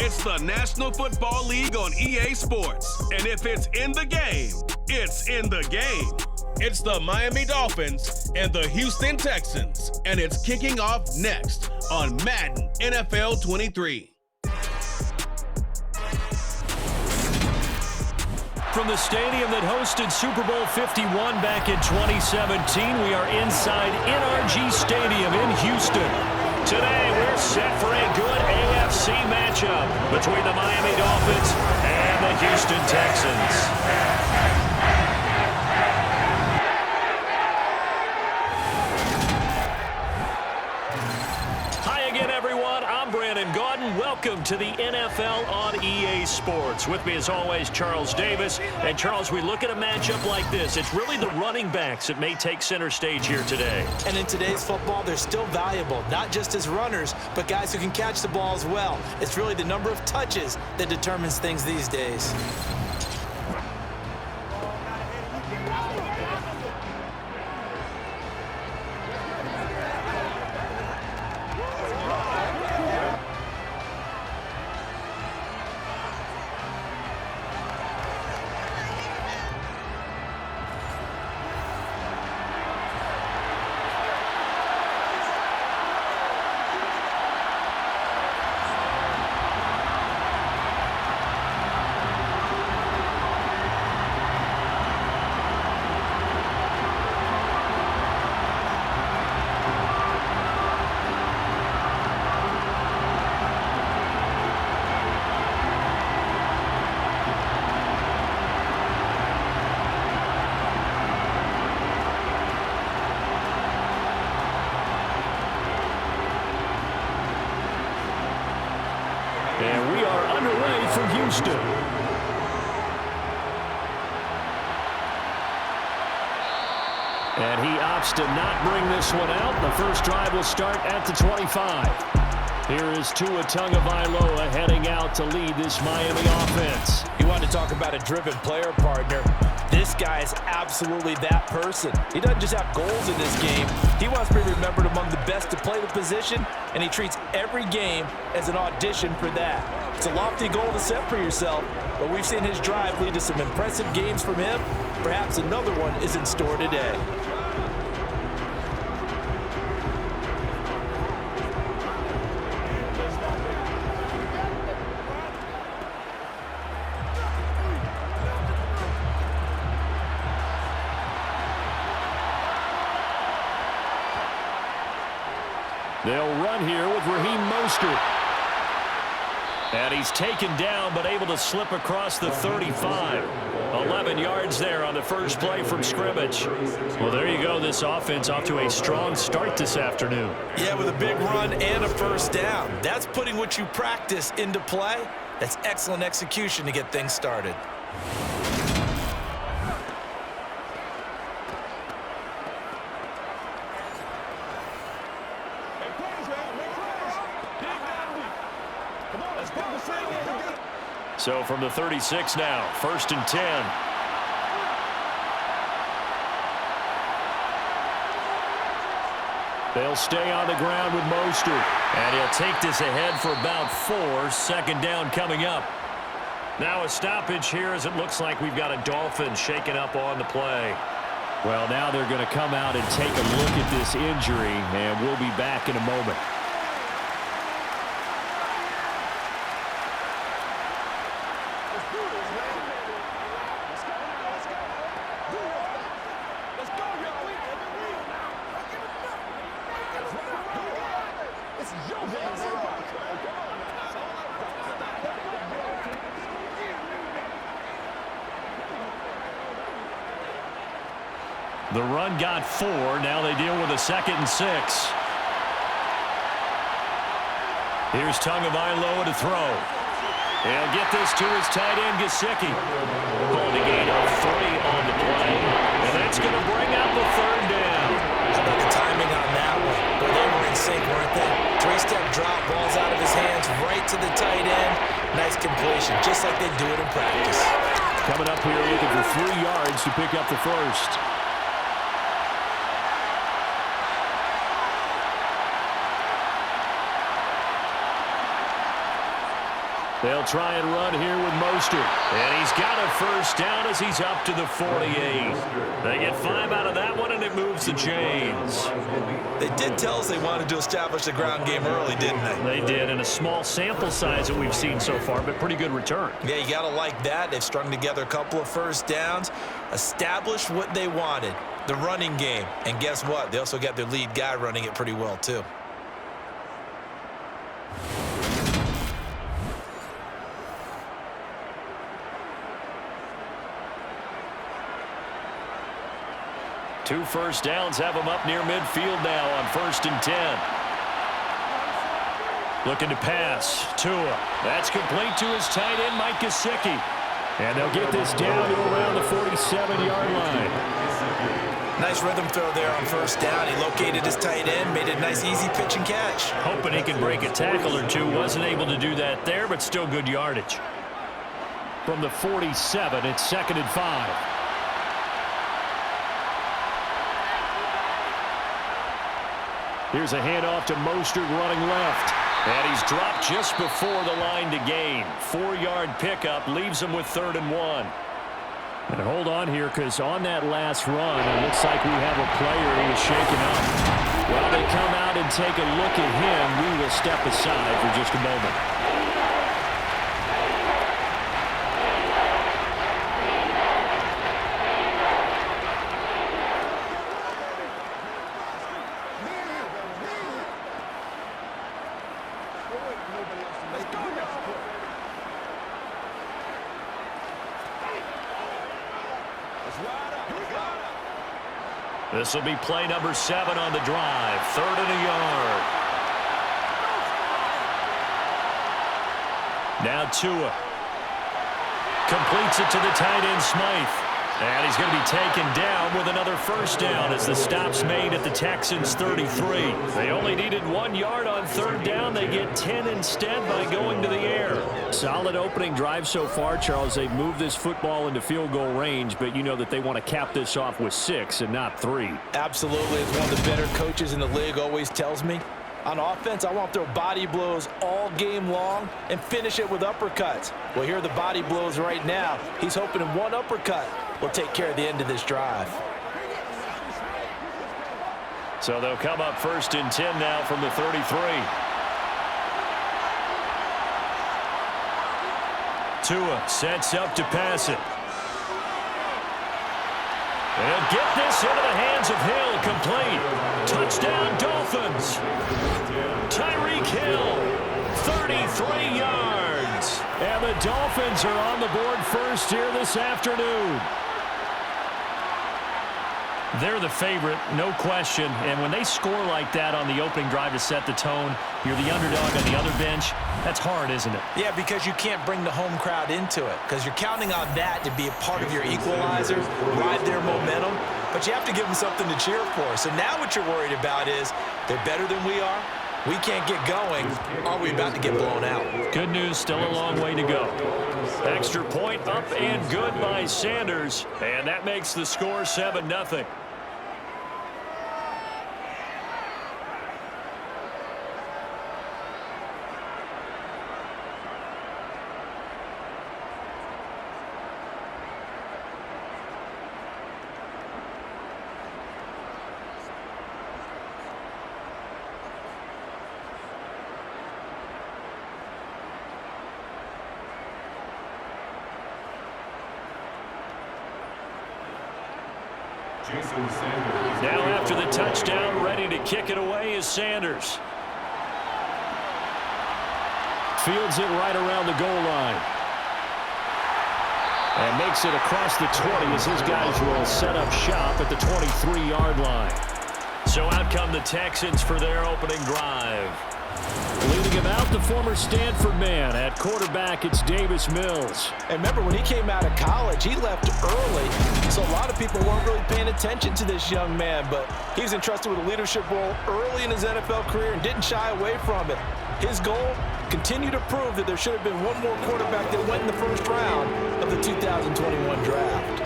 It's the National Football League on EA Sports. And if it's in the game, it's in the game. It's the Miami Dolphins and the Houston Texans. And it's kicking off next on Madden NFL 23. From the stadium that hosted Super Bowl 51 back in 2017, we are inside NRG Stadium in Houston. Today, we're set for a good AFC matchup between the Miami Dolphins and the Houston Texans. Welcome to the NFL on EA Sports. With me, as always, Charles Davis. And, Charles, we look at a matchup like this. It's really the running backs that may take center stage here today. And in today's football, they're still valuable, not just as runners, but guys who can catch the ball as well. It's really the number of touches that determines things these days. And we are underway from Houston. And he opts to not bring this one out. The first drive will start at the 25. Here is Tagovaila heading out to lead this Miami offense. You want to talk about a driven player, partner. This guy is absolutely that person. He doesn't just have goals in this game. He wants to be remembered among the best to play the position, and he treats every game as an audition for that. It's a lofty goal to set for yourself, but we've seen his drive lead to some impressive games from him. Perhaps another one is in store today. They'll run here with Raheem Mostert. And he's taken down, but able to slip across the 35. 11 yards there on the first play from scrimmage. Well, there you go. This offense off to a strong start this afternoon. Yeah, with a big run and a first down. That's putting what you practice into play. That's excellent execution to get things started. So from the 36 now, 1st and 10. They'll stay on the ground with Mostert. And he'll take this ahead for about 4. 2nd down coming up. Now a stoppage here as it looks like we've got a Dolphin shaking up on the play. Well, now they're going to come out and take a look at this injury, and we'll be back in a moment. The run got 4. Now they deal with a 2nd and 6. Here's Tagovaila to throw. He'll get this to his tight end, Gesicki. Called a gain of 3 on the play. And that's going to bring out the 3rd down. How about the timing on that one? Well, they were in sync, weren't they? 3-step drop, balls out of his hands, right to the tight end. Nice completion, just like they do it in practice. Coming up here looking for 3 yards to pick up the first. They'll try and run here with Mostert. And he's got a first down as he's up to the 48. They get 5 out of that one, and it moves the chains. They did tell us they wanted to establish the ground game early, didn't they? They did, in a small sample size that we've seen so far, but pretty good return. Yeah, you got to like that. They've strung together a couple of first downs, established what they wanted, the running game. And guess what? They also got their lead guy running it pretty well, too. Two first downs have them up near midfield now on 1st and 10. Looking to pass. Tua. That's complete to his tight end, Mike Gesicki. And they'll get this down to around the 47-yard line. Nice rhythm throw there on first down. He located his tight end, made a nice easy pitch and catch. Hoping he can break a tackle or two. Wasn't able to do that there, but still good yardage. From the 47, it's 2nd and 5. Here's a handoff to Mostert running left. And he's dropped just before the line to gain. 4-yard pickup leaves him with 3rd and 1. And hold on here, because on that last run, it looks like we have a player who is shaken up. While they come out and take a look at him, we will step aside for just a moment. This will be play number 7 on the drive. 3rd and a yard. Now Tua. Completes it to the tight end, Smythe. And he's going to be taken down with another first down as the stop's made at the Texans' 33. They only needed 1 yard on 3rd down. They get 10 instead by going to the air. Solid opening drive so far, Charles. They've moved this football into field goal range, but you know that they want to cap this off with 6 and not 3. Absolutely. It's one of the better coaches in the league always tells me. On offense, I want to throw body blows all game long and finish it with uppercuts. Well, here are the body blows right now. He's hoping in one uppercut will take care of the end of this drive. So they'll come up 1st and 10 now from the 33. Tua sets up to pass it. And get this into the hands of Hill, complete. Touchdown, Dolphins. Tyreek Hill, 33 yards. And the Dolphins are on the board first here this afternoon. They're the favorite, no question. And when they score like that on the opening drive to set the tone, you're the underdog on the other bench. That's hard, isn't it? Yeah, because you can't bring the home crowd into it, because you're counting on that to be a part of your equalizer, ride their momentum. But you have to give them something to cheer for. So now what you're worried about is they're better than we are. We can't get going. Are we about to get blown out? Good news, still a long way to go. Extra point up and good by Sanders. And that makes the score 7-0. Now after the touchdown, ready to kick it away is Sanders. Fields it right around the goal line. And makes it across the 20 as his guys will set up shop at the 23-yard line. So out come the Texans for their opening drive. Leading him out, the former Stanford man. At quarterback, it's Davis Mills. And remember, when he came out of college, he left early. So a lot of people weren't really paying attention to this young man. But he was entrusted with a leadership role early in his NFL career and didn't shy away from it. His goal, continue to prove that there should have been one more quarterback that went in the first round of the 2021 draft.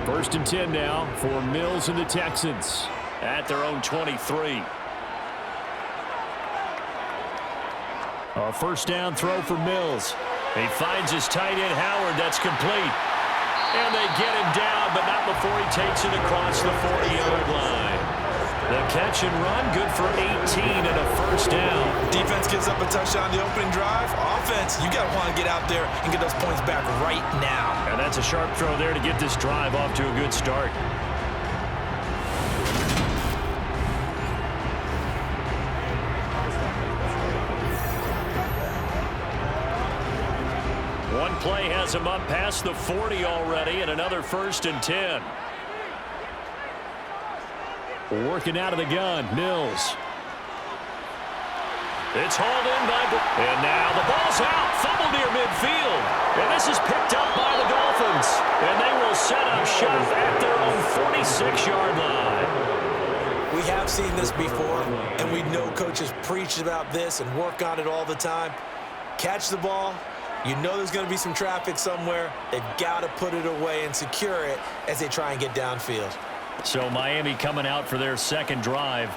First and 10 now for Mills and the Texans at their own 23. A first down throw for Mills. He finds his tight end Howard. That's complete. And they get him down, but not before he takes it across the 40-yard line. The catch and run, good for 18 and a first down. Defense gives up a touchdown the opening drive. Offense, you got to want to get out there and get those points back right now. And that's a sharp throw there to get this drive off to a good start. One play has him up past the 40 already, and another first and 10. Working out of the gun, Mills. It's hauled in by... And now the ball's out. Fumble near midfield. And this is picked up by the Dolphins. And they will set up shop at their own 46-yard line. We have seen this before, and we know coaches preach about this and work on it all the time. Catch the ball. You know there's going to be some traffic somewhere. They've got to put it away and secure it as they try and get downfield. So Miami coming out for their second drive.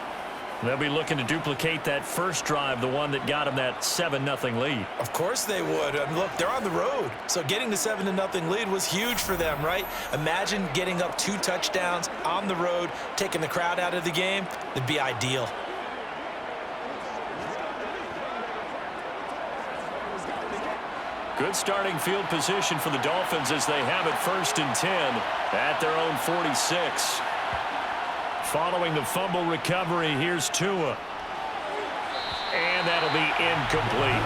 They'll be looking to duplicate that first drive, the one that got them that 7-0 lead. Of course they would. And look, they're on the road. So getting the 7-0 lead was huge for them, right? Imagine getting up 2 touchdowns on the road, taking the crowd out of the game. It'd be ideal. Good starting field position for the Dolphins as they have it first and 10 at their own 46. Following the fumble recovery, here's Tua. And that'll be incomplete.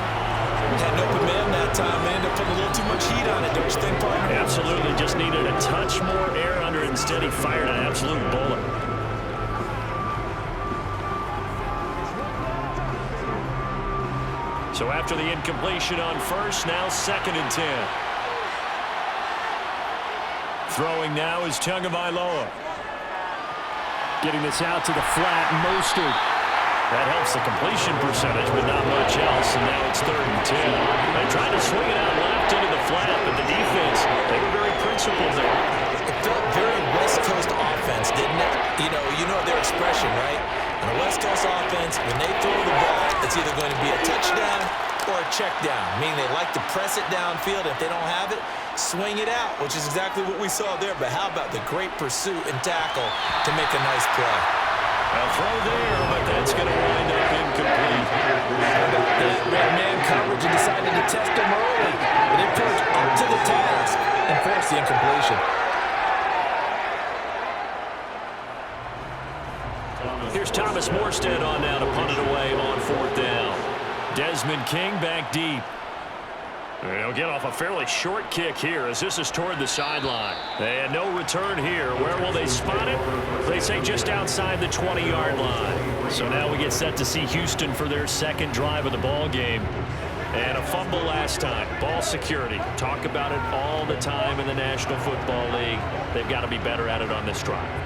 Had an open man that time. They ended up putting a little too much heat on it, don't you think, partner? Absolutely. Just needed a touch more air under it. Instead, he fired an absolute bullet. So after the incompletion on first, now second and 10. Throwing now is Tagovaila. Getting this out to the flat, Mostert. That helps the completion percentage, but not much else, and now it's third and 10. They tried to swing it out left into the flat, but the defense, they were very principled there. It felt very West Coast offense, didn't it? You know their expression, right? On a West Coast offense, when they throw the ball, it's either going to be a touchdown or a check down, meaning they like to press it downfield. If they don't have it, swing it out, which is exactly what we saw there. But how about the great pursuit and tackle to make a nice play? A throw there, but that's going to wind up incomplete. The red man coverage and decided to test him early. But it put up to the task and forced the incompletion. Here's Thomas Morstead on now to punt it away on fourth down. Desmond King back deep. They'll get off a fairly short kick here as this is toward the sideline. They had no return here. Where will they spot it? They say just outside the 20-yard line. So now we get set to see Houston for their second drive of the ball game. And a fumble last time. Ball security. Talk about it all the time in the National Football League. They've got to be better at it on this drive.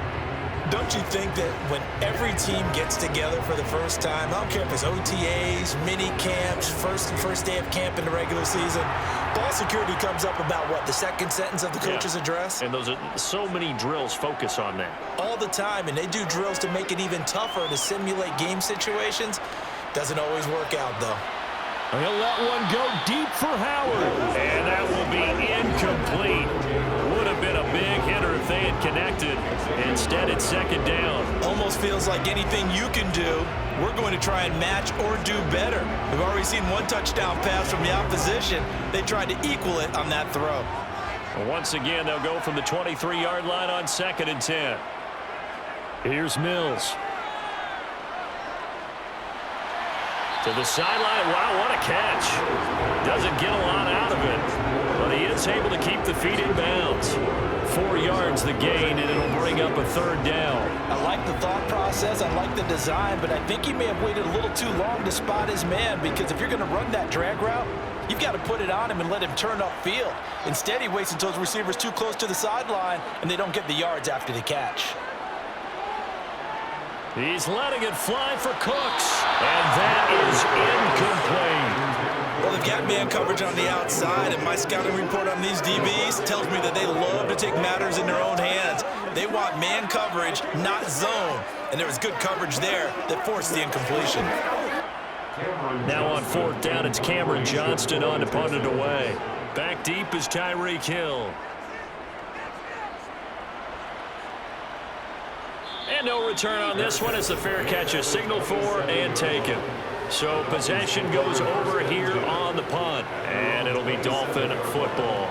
Don't you think that when every team gets together for the first time, I don't care if it's OTAs, mini camps, first day of camp in the regular season, ball security comes up about what, the second sentence of the coach's address? And those are so many drills focus on that. All the time, and they do drills to make it even tougher to simulate game situations. Doesn't always work out, though. He'll let one go deep for Howard. And that will be incomplete. Would have been a big hitter if they had connected. Instead, it's second down. Almost feels like anything you can do, we're going to try and match or do better. We've already seen one touchdown pass from the opposition. They tried to equal it on that throw. Once again, they'll go from the 23-yard line on second and 10. Here's Mills. To the sideline. Wow, what a catch. Doesn't get a lot out of it, but he is able to keep the feet in bounds. 4 yards the gain, and it'll bring up a third down. I like the thought process. I like the design, but I think he may have waited a little too long to spot his man, because if you're going to run that drag route, you've got to put it on him and let him turn upfield. Instead, he waits until his receiver's too close to the sideline, and they don't get the yards after the catch. He's letting it fly for Cooks, and that is incomplete. Well, they've got man coverage on the outside, and my scouting report on these DBs tells me that they love to take matters in their own hands. They want man coverage, not zone. And there was good coverage there that forced the incompletion. Now on 4th down, it's Cameron Johnston on to punt it away. Back deep is Tyreek Hill. And no return on this one. It's a fair catch, a signal for and taken. So possession goes over here on the punt. And it'll be Dolphin football.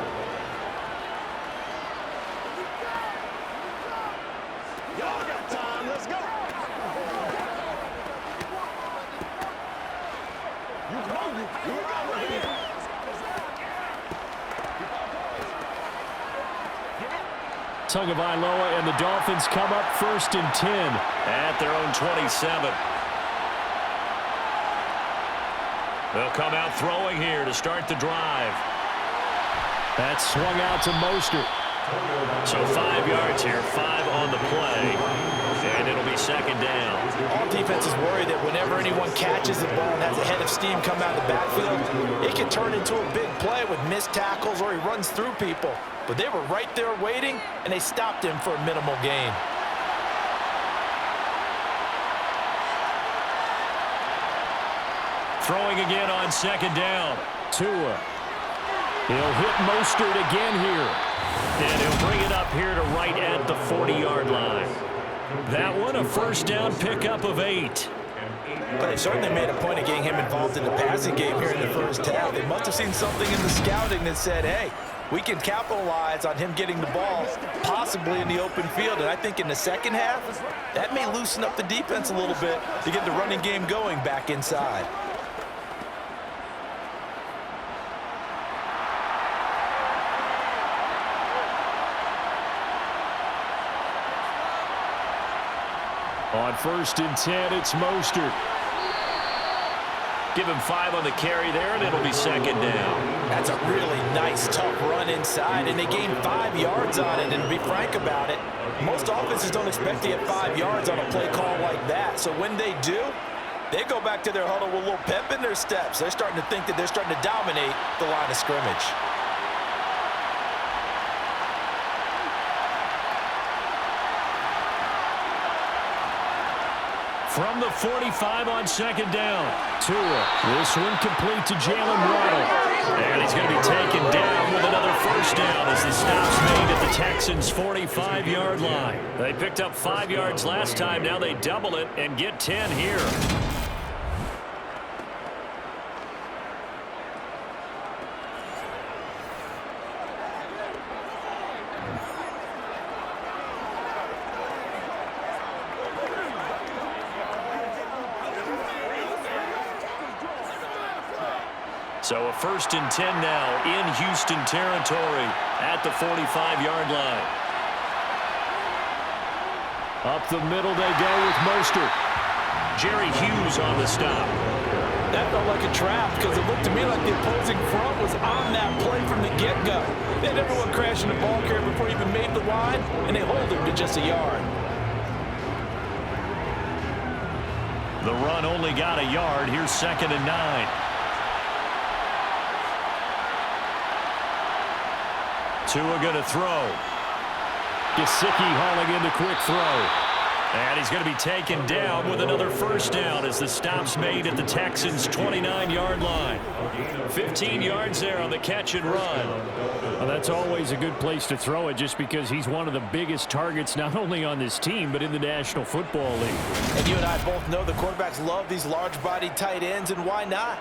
Tagovaila and the Dolphins come up 1st and 10 at their own 27. They'll come out throwing here to start the drive. That's swung out to Mostert. So 5 yards here, 5 on the play, and it'll be 2nd down. All defenses worry that whenever anyone catches the ball and has a head of steam come out of the backfield, it can turn into a big play with missed tackles or he runs through people. But they were right there waiting, and they stopped him for a minimal gain. Throwing again on 2nd down. Tua. He'll hit Mostert again here. And he'll bring it up here to right at the 40-yard line. That one a 1st down pickup of 8. But they certainly made a point of getting him involved in the passing game here in the 1st half. They must have seen something in the scouting that said, hey, we can capitalize on him getting the ball, possibly in the open field. And I think in the 2nd half, that may loosen up the defense a little bit to get the running game going back inside. On 1st and 10, it's Mostert. Give him 5 on the carry there, and it'll be 2nd down. That's a really nice, tough run inside, and they gained 5 yards on it. And to be frank about it, most offenses don't expect to get 5 yards on a play call like that. So when they do, they go back to their huddle with a little pep in their steps. They're starting to think that they're starting to dominate the line of scrimmage. From the 45 on 2nd down. Tua. This one complete to Jalen Waddle. And he's going to be taken down with another 1st down as the stop's made at the Texans' 45-yard line. They picked up 5 yards last time. Now they double it and get 10 here. So a 1st and 10 now in Houston territory at the 45-yard line. Up the middle they go with Mostert. Jerry Hughes on the stop. That felt like a trap because it looked to me like the opposing front was on that play from the get-go. They had everyone crashing the ball carrier before he even made the line, and they hold him to just a yard. The run only got a yard. Here's 2nd and 9. Tua going to throw. Gesicki hauling in the quick throw. And he's going to be taken down with another 1st down as the stop's made at the Texans' 29-yard line. 15 yards there on the catch and run. Well, that's always a good place to throw it just because he's one of the biggest targets not only on this team but in the National Football League. And you and I both know the quarterbacks love these large-bodied tight ends, and why not?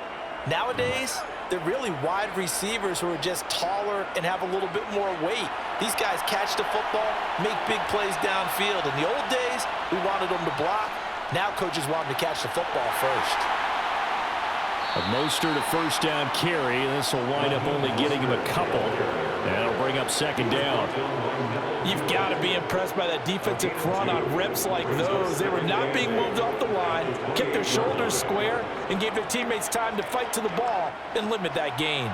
Nowadays, they're really wide receivers who are just taller and have a little bit more weight. These guys catch the football, make big plays downfield. In the old days, we wanted them to block. Now coaches want them to catch the football first. A Mostert a 1st down carry. This will wind up only getting him a couple. That'll bring up 2nd down. You've got to be impressed by that defensive front on reps like those. They were not being moved off the line, kept their shoulders square, and gave their teammates time to fight to the ball and limit that gain.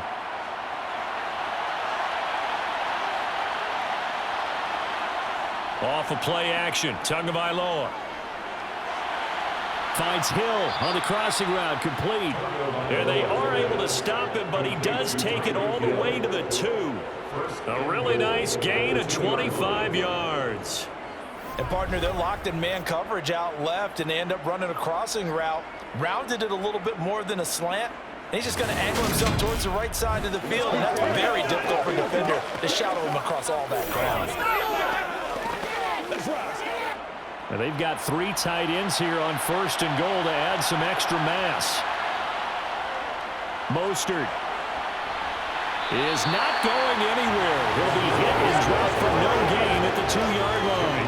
Off of play action, Tagovaila. Finds Hill on the crossing route, complete. And they are able to stop him, but he does take it all the way to the 2. A really nice gain of 25 yards. And, partner, they're locked in man coverage out left, and they end up running a crossing route. Rounded it a little bit more than a slant. And he's just going to angle himself towards the right side of the field, and that's very difficult for a defender to shadow him across all that ground. And they've got 3 tight ends here on 1st and goal to add some extra mass. Mostert is not going anywhere. He'll be hit and dropped for no gain at the 2-yard line.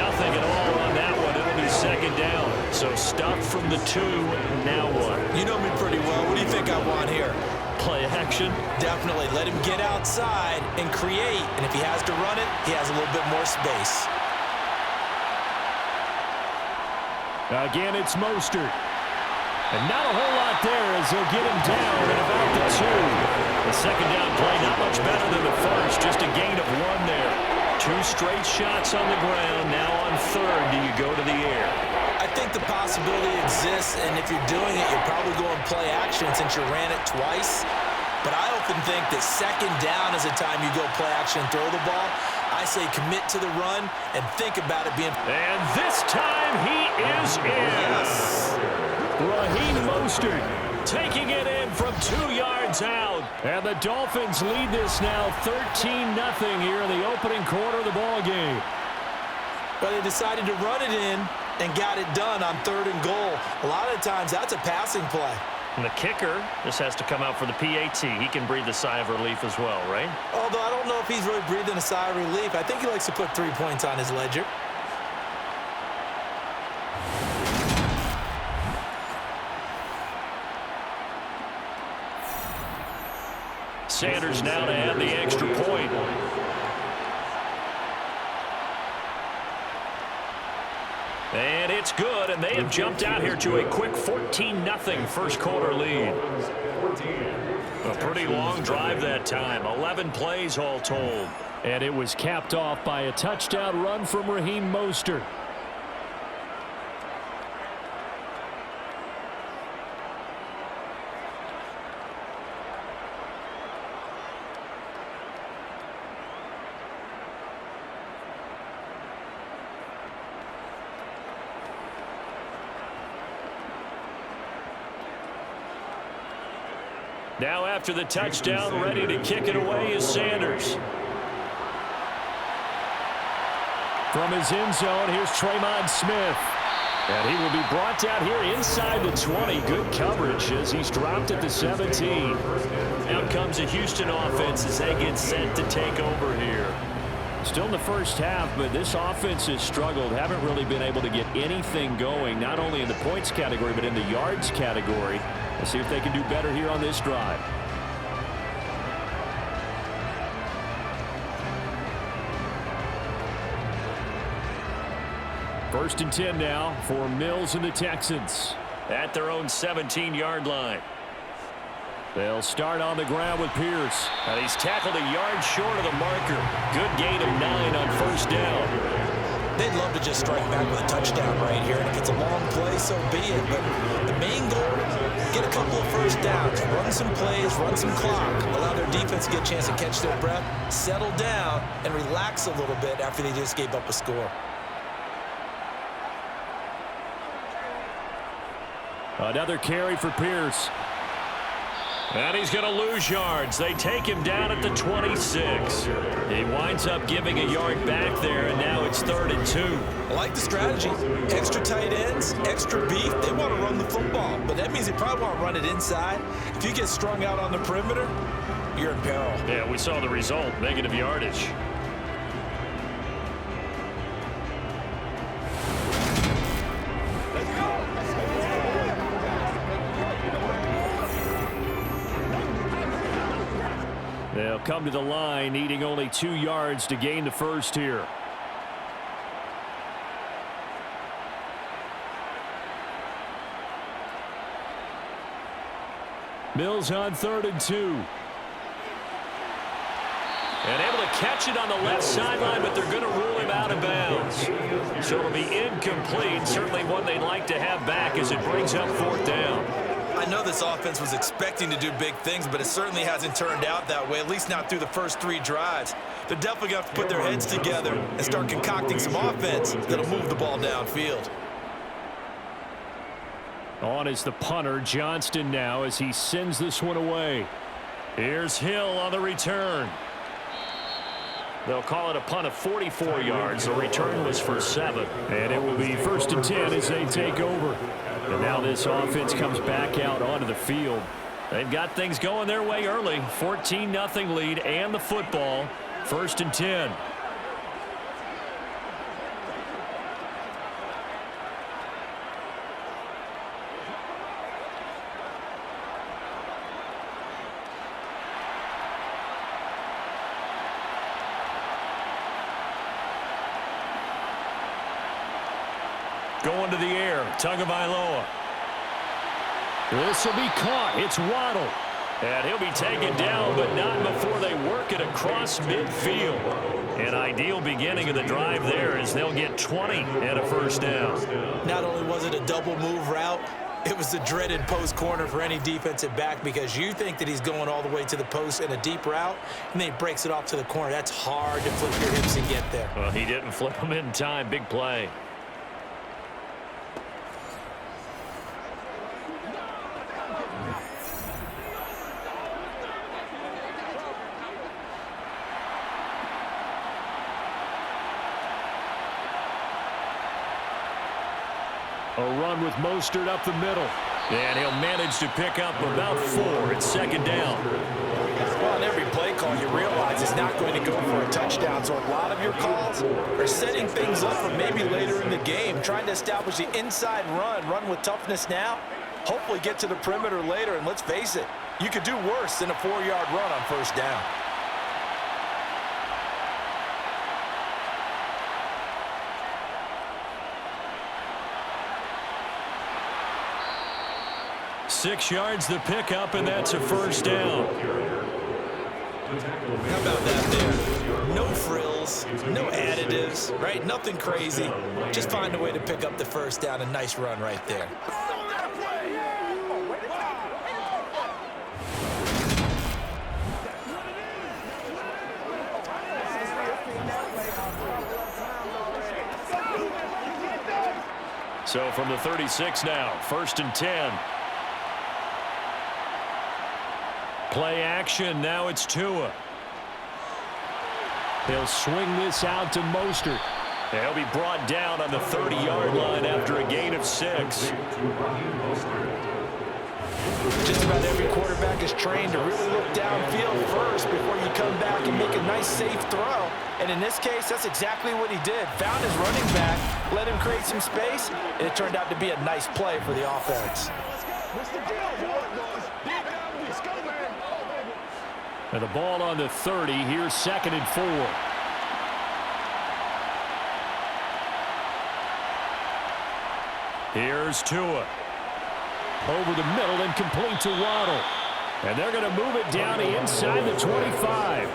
Nothing at all on that one. It'll be 2nd down. So stopped from the 2. Now what? You know me pretty well. What do you think I want here? Play action? Definitely. Let him get outside and create. And if he has to run it, he has a little bit more space. Again, it's Mostert. And not a whole lot there as they'll get him down at about the 2. The 2nd down play not much better than the first. Just a gain of 1 there. 2 straight shots on the ground. Now on 3rd, do you go to the air? I think the possibility exists, and if you're doing it, you're probably going play action since you ran it twice. But I often think that 2nd down is the time you go play action and throw the ball. I say commit to the run and think about it being... And this time he is in. Yes. Raheem Mostert Taking it in from 2 yards out. And the Dolphins lead this now 13-0 here in the opening quarter of the ball game. But they decided to run it in and got it done on 3rd and goal. A lot of times that's a passing play. And the kicker just has to come out for the PAT. He can breathe a sigh of relief as well, right? Although I don't know if he's really breathing a sigh of relief. I think he likes to put 3 points on his ledger. Sanders now to add the extra point. And it's good, and they have jumped out here to a quick 14-0 first quarter lead. A pretty long drive that time, 11 plays all told. And it was capped off by a touchdown run from Raheem Mostert. Now after the touchdown, ready to kick it away is Sanders. From his end zone, here's Tremon Smith. And he will be brought down here inside the 20. Good coverage as he's dropped at the 17. Out comes a Houston offense as they get set to take over here. Still in the first half, but this offense has struggled. Haven't really been able to get anything going, not only in the points category, but in the yards category. Let's see if they can do better here on this drive. First and 10 now for Mills and the Texans. At their own 17-yard line. They'll start on the ground with Pierce. And he's tackled a yard short of the marker. Good gain of 9 on first down. They'd love to just strike back with a touchdown right here. And if it's a long play, so be it. But the main goal, get a couple of first downs, run some plays, run some clock, allow their defense to get a chance to catch their breath, settle down, and relax a little bit after they just gave up a score. Another carry for Pierce. And he's going to lose yards. They take him down at the 26. He winds up giving a yard back there, and now it's 3rd and 2. I like the strategy. Extra tight ends, extra beef. They want to run the football, but that means they probably want to run it inside. If you get strung out on the perimeter, you're in peril. Yeah, we saw the result, negative yardage. They'll come to the line, needing only 2 yards to gain the first here. Mills on 3rd and 2. And able to catch it on the left sideline, but they're going to rule him out of bounds. So it'll be incomplete. Certainly one they'd like to have back as it brings up 4th down. I know this offense was expecting to do big things, but it certainly hasn't turned out that way, at least not through the first 3 drives. They're definitely going to have to put their heads together and start concocting some offense that'll move the ball downfield. On is the punter, Johnston, now as he sends this one away. Here's Hill on the return. They'll call it a punt of 44 yards. The return was for 7. And it will be 1st and 10 as they take over. And now this offense comes back out onto the field. They've got things going their way early. 14-0 lead and the football. 1st and 10. Going to the air, Tagovaila. This will be caught. It's Waddle. And he'll be taken down, but not before they work it across midfield. An ideal beginning of the drive there as they'll get 20 and a 1st down. Not only was it a double move route, it was the dreaded post corner for any defensive back because you think that he's going all the way to the post in a deep route, and then he breaks it off to the corner. That's hard to flip your hips and get there. Well, he didn't flip him in time. Big play. A run with Mostert up the middle. And he'll manage to pick up about 4. It's 2nd down. Well, on every play call, you realize it's not going to go for a touchdown. So a lot of your calls are setting things up for maybe later in the game, trying to establish the inside run with toughness now, hopefully get to the perimeter later. And let's face it, you could do worse than a 4-yard run on 1st down. Six yards the pickup, and that's a 1st down. How about that there? No frills, no additives, right? Nothing crazy. Just find a way to pick up the 1st down. A nice run right there. So from the 36 now, 1st and 10. Play action, now it's Tua. He'll swing this out to Mostert. He'll be brought down on the 30-yard line after a gain of 6. Just about every quarterback is trained to really look downfield first before you come back and make a nice, safe throw. And in this case, that's exactly what he did. Found his running back, let him create some space, and it turned out to be a nice play for the offense. And the ball on the 30. Here's 2nd and 4. Here's Tua. Over the middle and complete to Waddle. And they're going to move it down inside the 25.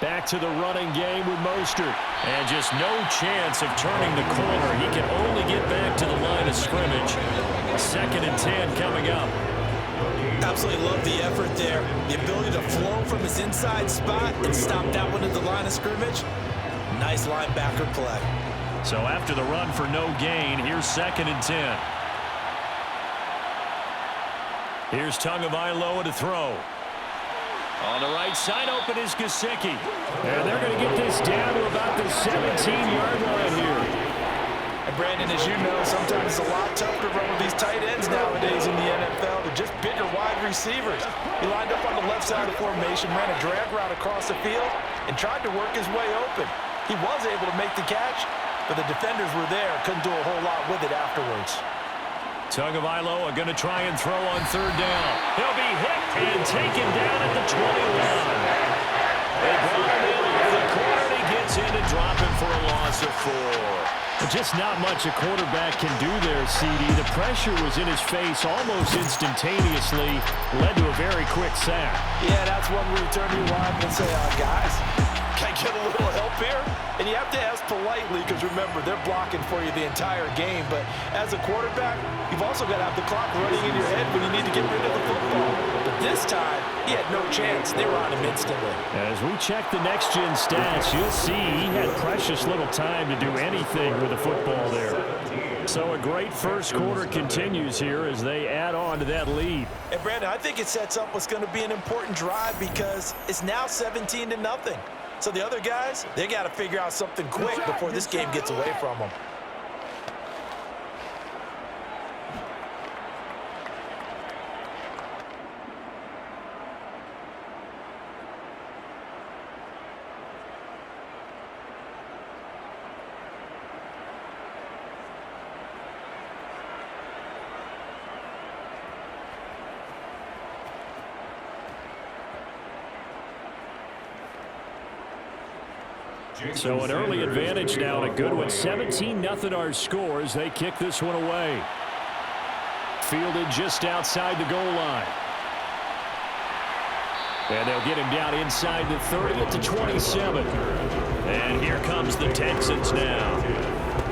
Back to the running game with Mostert. And just no chance of turning the corner. He can only get back to the line of scrimmage. 2nd and 10 coming up. Absolutely love the effort there. The ability to flow from his inside spot and stop that one at the line of scrimmage. Nice linebacker play. So after the run for no gain, here's 2nd and 10. Here's Tagovaila to throw. On the right side, open is Gesicki. And they're going to get this down to about the 17-yard line here. And Brandon, as you know, sometimes it's a lot tougher to run with these tight ends nowadays in the NFL. They're just bigger wide receivers. He lined up on the left side of the formation, ran a drag route across the field, and tried to work his way open. He was able to make the catch, but the defenders were there. Couldn't do a whole lot with it afterwards. Tagovaila going to try and throw on third down. He'll be hit and taken down at the 21. They brought him in off the corner. He gets in to drop him for a loss of 4. Just not much a quarterback can do there, CD. The pressure was in his face almost instantaneously, led to a very quick sack. Yeah, that's when we turn to your lineman and say, guys, can I get a little help here? And you have to ask politely because, remember, they're blocking for you the entire game. But as a quarterback, you've also got to have the clock running in your head when you need to get rid of the football. But this time, he had no chance. They were on him instantly. As we check the next-gen stats, you'll see he had precious little time to do anything with the football there. So a great first quarter continues here as they add on to that lead. And, Brandon, I think it sets up what's going to be an important drive because it's now 17-0. So the other guys, they got to figure out something quick before this game gets away from them. So an early advantage now, and a good one. 17-0 our score as they kick this one away. Fielded just outside the goal line. And they'll get him down inside the 30 at the 27. And here comes the Texans now.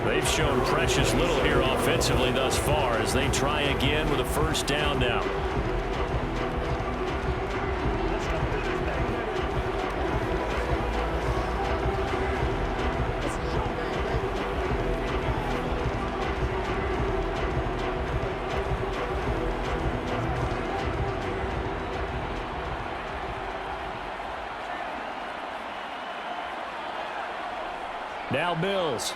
They've shown precious little here offensively thus far as they try again with a first down now. Now Mills.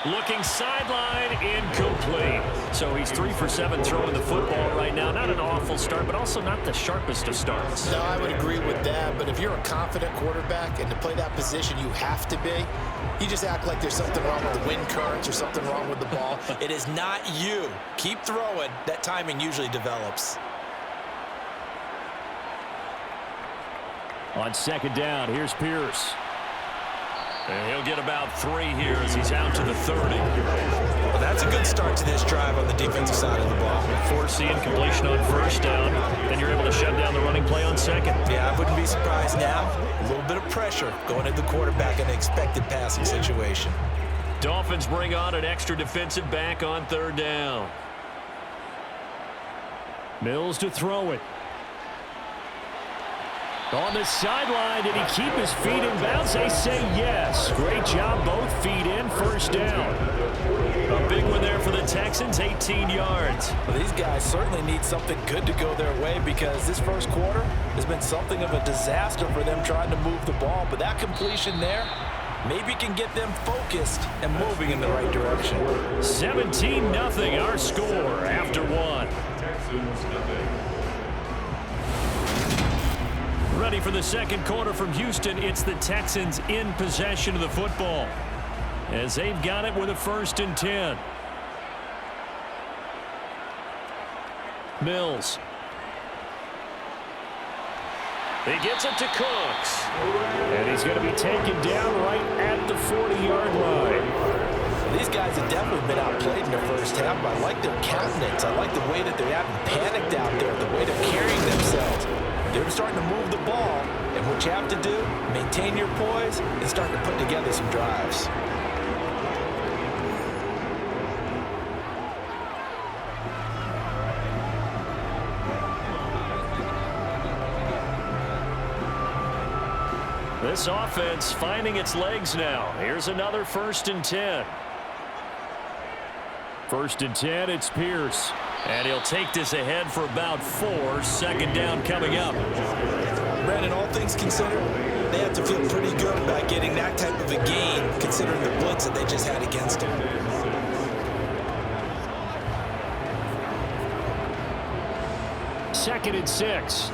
Looking sideline, incomplete. So he's 3 for 7 throwing the football right now. Not an awful start, but also not the sharpest of starts. No, I would agree with that. But if you're a confident quarterback and to play that position you have to be, you just act like there's something wrong with the wind currents or something wrong with the ball. It is not you. Keep throwing. That timing usually develops. On second down, here's Pierce. And he'll get about 3 here as he's out to the 30. Well, that's a good start to this drive on the defensive side of the ball. Forcing completion on first down. Then you're able to shut down the running play on second. Yeah, I wouldn't be surprised now. A little bit of pressure going at the quarterback in an expected passing situation. Dolphins bring on an extra defensive back on third down. Mills to throw it. On the sideline, did he keep his feet in bounds? They say yes. Great job, both feet in, first down. A big one there for the Texans, 18 yards. Well, these guys certainly need something good to go their way because this first quarter has been something of a disaster for them trying to move the ball. But that completion there maybe can get them focused and moving in the right direction. 17-0 our score after 1. Ready for the second quarter from Houston. It's the Texans in possession of the football as they've got it with a 1st and 10. Mills. He gets it to Cooks. And he's going to be taken down right at the 40-yard line. These guys have definitely been outplayed in the first half, but I like their countenance. I like the way that they haven't panicked out there, the way they're carrying themselves. They're starting to move the ball, and what you have to do, maintain your poise and start to put together some drives. This offense finding its legs now. Here's another 1st and 10. 1st and 10, it's Pierce. And he'll take this ahead for about 4. 2nd down coming up. Brandon, all things considered, they have to feel pretty good about getting that type of a gain considering the blitz that they just had against them. Second and 6.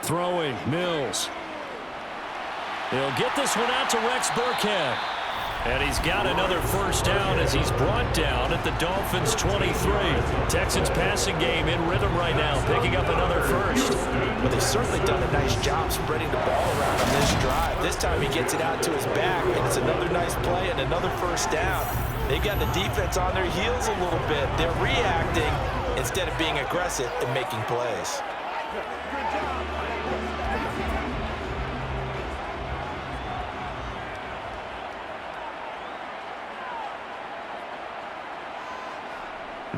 Throwing, Mills. They'll get this one out to Rex Burkhead. And he's got another first down as he's brought down at the Dolphins' 23. Texans passing game in rhythm right now, picking up another first. Well, they've certainly done a nice job spreading the ball around on this drive. This time he gets it out to his back, and it's another nice play and another first down. They got the defense on their heels a little bit. They're reacting instead of being aggressive and making plays.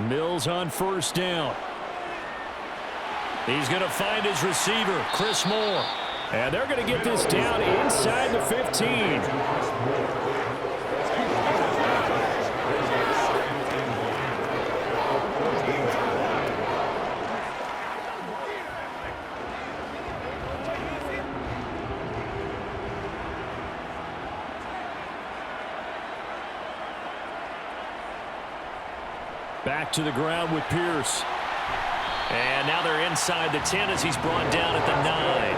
Mills on first down. He's going to find his receiver, Chris Moore. And they're going to get this down inside the 15. Back to the ground with Pierce. And now they're inside the 10 as he's brought down at the 9.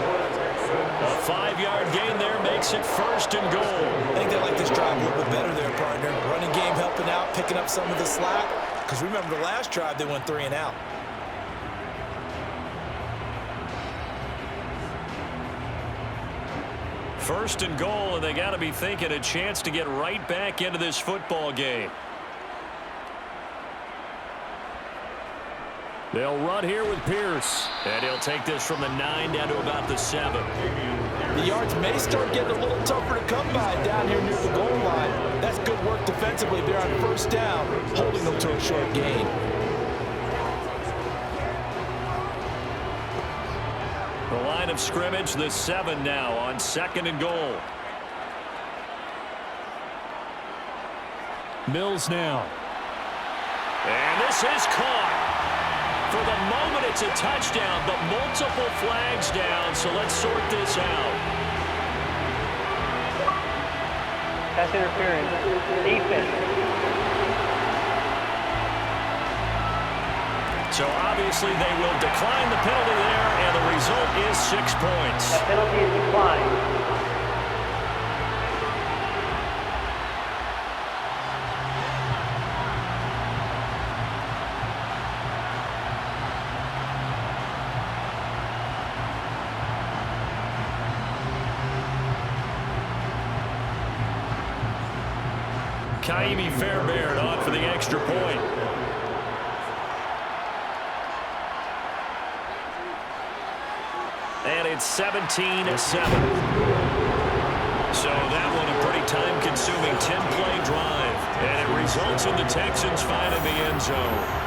A 5-yard gain there makes it first and goal. I think they like this drive a little bit better there, partner. Running game helping out, picking up some of the slack. Because remember the last drive, they went 3 and out. First and goal, and they got to be thinking a chance to get right back into this football game. They'll run here with Pierce. And he'll take this from the 9 down to about the 7. The yards may start getting a little tougher to come by down here near the goal line. That's good work defensively there on first down, holding them to a short gain. The line of scrimmage, the 7 now on second and goal. Mills now. And this is caught. For the moment, it's a touchdown, but multiple flags down, so let's sort this out. Pass interference. Defense. So obviously they will decline the penalty there, and the result is 6 points. That penalty is declined. Kaimi Fairbairn on for the extra point. And it's 17-7. So that one a pretty time-consuming 10-play drive. And it results in the Texans finding the end zone.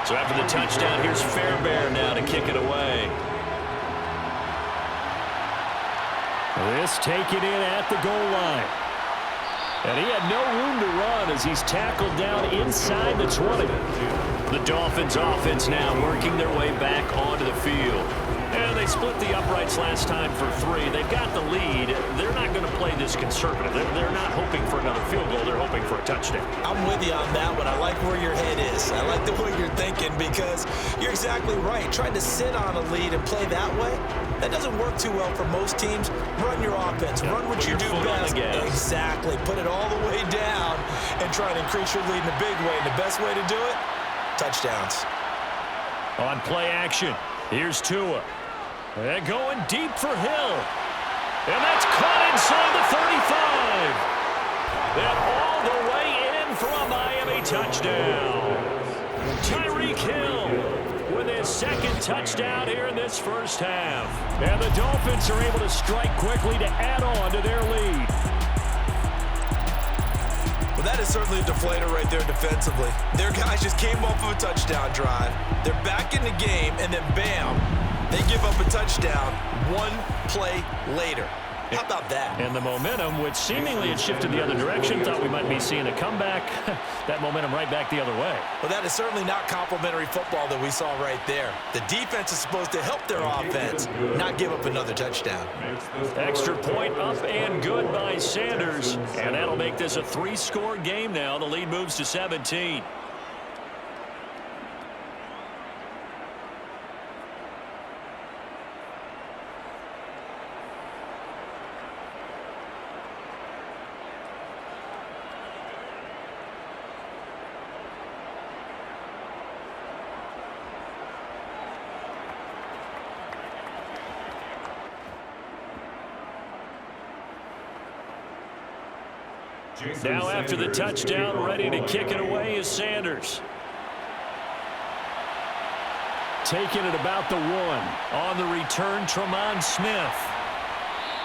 So after the touchdown, here's Fairbairn now to kick it away. This taken in at the goal line. And he had no room to run as he's tackled down inside the 20. The Dolphins offense now working their way back onto the field. And they split the uprights last time for 3. They've got the lead. They're not going to play this conservative. They're not hoping for another field goal. They're hoping for a touchdown. I'm with you on that one. I like where your head is. I like the way you're thinking because you're exactly right. Trying to sit on a lead and play that way, that doesn't work too well for most teams. Run your offense. Run what you do best. Exactly. Put it all the way down and try to increase your lead in a big way. And the best way to do it, touchdowns. On play action, here's Tua. They're going deep for Hill. And that's caught inside the 35. And all the way in for a Miami touchdown. Tyreek Hill with his second touchdown here in this first half. And the Dolphins are able to strike quickly to add on to their lead. Well, that is certainly a deflator right there defensively. Their guys just came off of a touchdown drive. They're back in the game, and then bam, they give up a touchdown 1 play later. How about that? And the momentum, which seemingly had shifted the other direction, thought we might be seeing a comeback. That momentum right back the other way. Well, that is certainly not complimentary football that we saw right there. The defense is supposed to help their offense, not give up another touchdown. Extra point up and good by Sanders. And that'll make this a 3-score game now. The lead moves to 17. Now after the touchdown, ready to kick it away is Sanders. Taking it about the 1. On the return, Tremont Smith.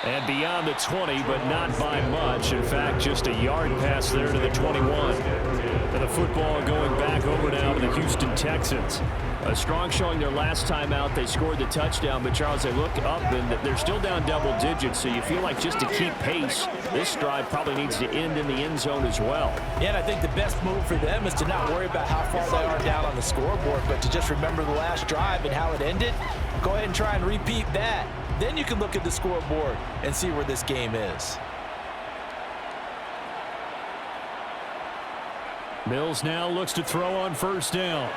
And beyond the 20, but not by much. In fact, just a yard pass there to the 21. And the football going back over now to the Houston Texans. A strong showing their last time out. They scored the touchdown, but Charles, they look up and they're still down double digits, so you feel like just to keep pace, this drive probably needs to end in the end zone as well. Yeah, and I think the best move for them is to not worry about how far they are down on the scoreboard, but to just remember the last drive and how it ended. Go ahead and try and repeat that. Then you can look at the scoreboard and see where this game is. Mills now looks to throw on first down.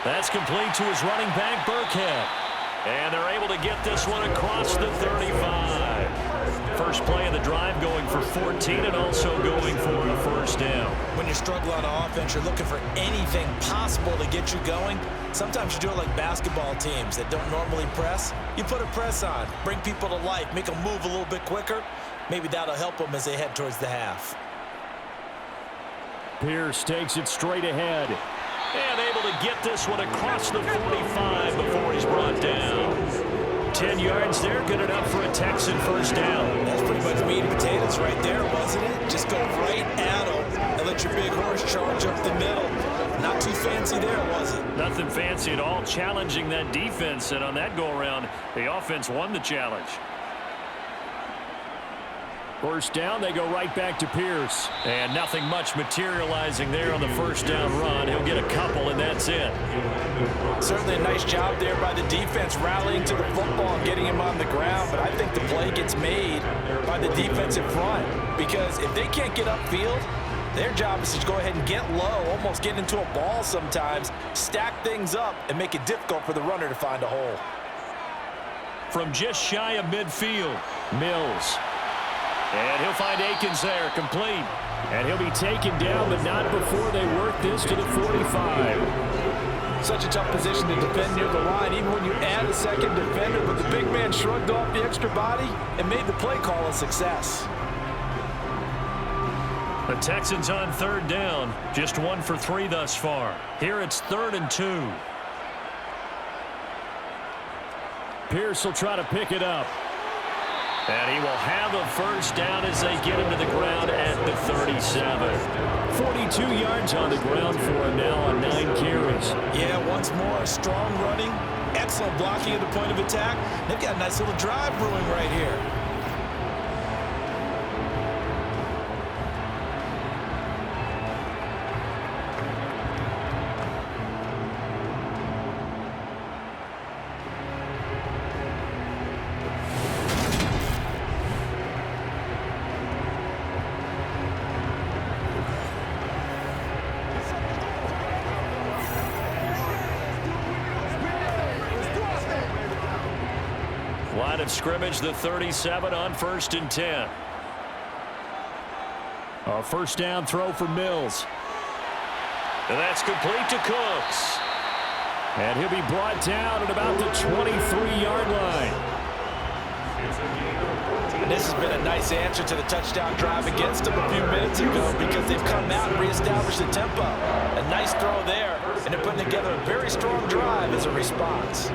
That's complete to his running back, Burkhead. And they're able to get this one across the 35. First play of the drive going for 14 and also going for a first down. When you struggle on offense, you're looking for anything possible to get you going. Sometimes you do it like basketball teams that don't normally press. You put a press on, bring people to life, make them move a little bit quicker. Maybe that'll help them as they head towards the half. Pierce takes it straight ahead. And able to get this one across the 45 before he's brought down. 10 yards there, good enough for a Texan first down. That's pretty much meat and potatoes right there, wasn't it? Just go right at them and let your big horse charge up the middle. Not too fancy there, was it? Nothing fancy at all, challenging that defense, and on that go-around, the offense won the challenge. First down, they go right back to Pierce. And nothing much materializing there on the first down run. He'll get a couple, and that's it. Certainly a nice job there by the defense rallying to the football and getting him on the ground, but I think the play gets made by the defensive front because if they can't get upfield, their job is to go ahead and get low, almost get into a ball sometimes, stack things up, and make it difficult for the runner to find a hole. From just shy of midfield, Mills. And he'll find Akins there, complete. And he'll be taken down, but not before they work this to the 45. Such a tough position to defend near the line, even when you add a second defender, but the big man shrugged off the extra body and made the play call a success. The Texans on third down, just 1 for 3 thus far. Here it's 3rd and 2. Pierce will try to pick it up. And he will have a first down as they get him to the ground at the 37. 42 yards on the ground for him now on 9 carries. Yeah, once more, strong running, excellent blocking at the point of attack. They've got a nice little drive brewing right here. Line of scrimmage, the 37 on 1st and 10. A first down throw for Mills. And that's complete to Cooks. And he'll be brought down at about the 23-yard line. And this has been a nice answer to the touchdown drive against them a few minutes ago because they've come out and reestablished the tempo. A nice throw there, and they're putting together a very strong drive as a response.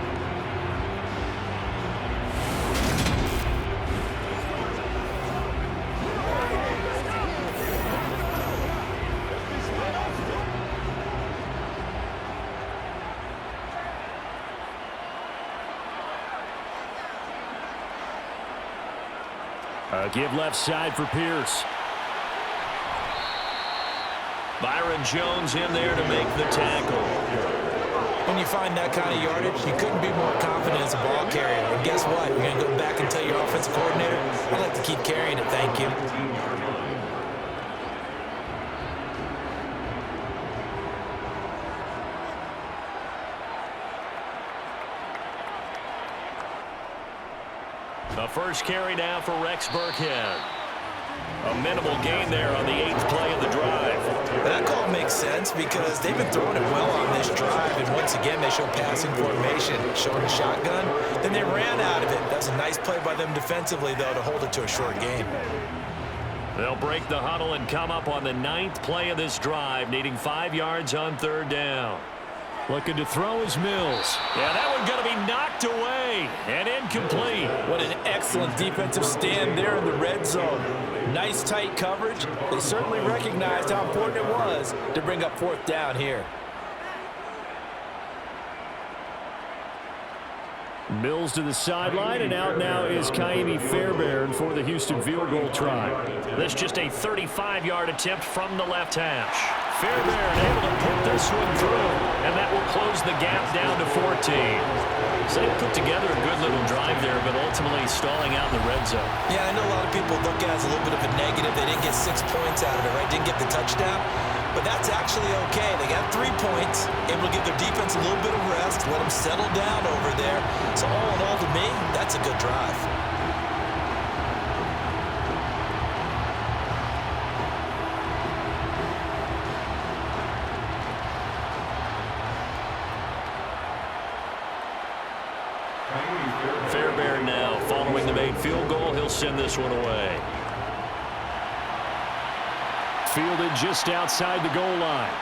Give left side for Pierce. Byron Jones in there to make the tackle. When you find that kind of yardage, you couldn't be more confident as a ball carrier. And guess what? You're going to go back and tell your offensive coordinator, I'd like to keep carrying it, thank you. The first carry now for Rex Burkhead. A minimal gain there on the 8th play of the drive. That call makes sense because they've been throwing it well on this drive, and once again they show passing formation, showing the shotgun. Then they ran out of it. That's a nice play by them defensively, though, to hold it to a short gain. They'll break the huddle and come up on the 9th play of this drive, needing 5 yards on 3rd down. Looking to throw is Mills. Yeah, that one's going to be knocked away and incomplete. What an excellent defensive stand there in the red zone. Nice tight coverage. They certainly recognized how important it was to bring up 4th down here. Mills to the sideline, and out now is Kaimi Fairbairn for the Houston field goal try. This just a 35-yard attempt from the left hash. Fairbairn able to put this one through, and that will close the gap down to 14. So they put together a good little drive there, but ultimately stalling out in the red zone. Yeah, I know a lot of people look at it as a little bit of a negative. They didn't get 6 points out of it, right? Didn't get the touchdown. But that's actually okay. They got 3 points, able to give their defense a little bit of rest, let them settle down over there. So all in all, to me, that's a good drive. Fairbairn now following the made field goal. He'll send this one away. Fielded just outside the goal line.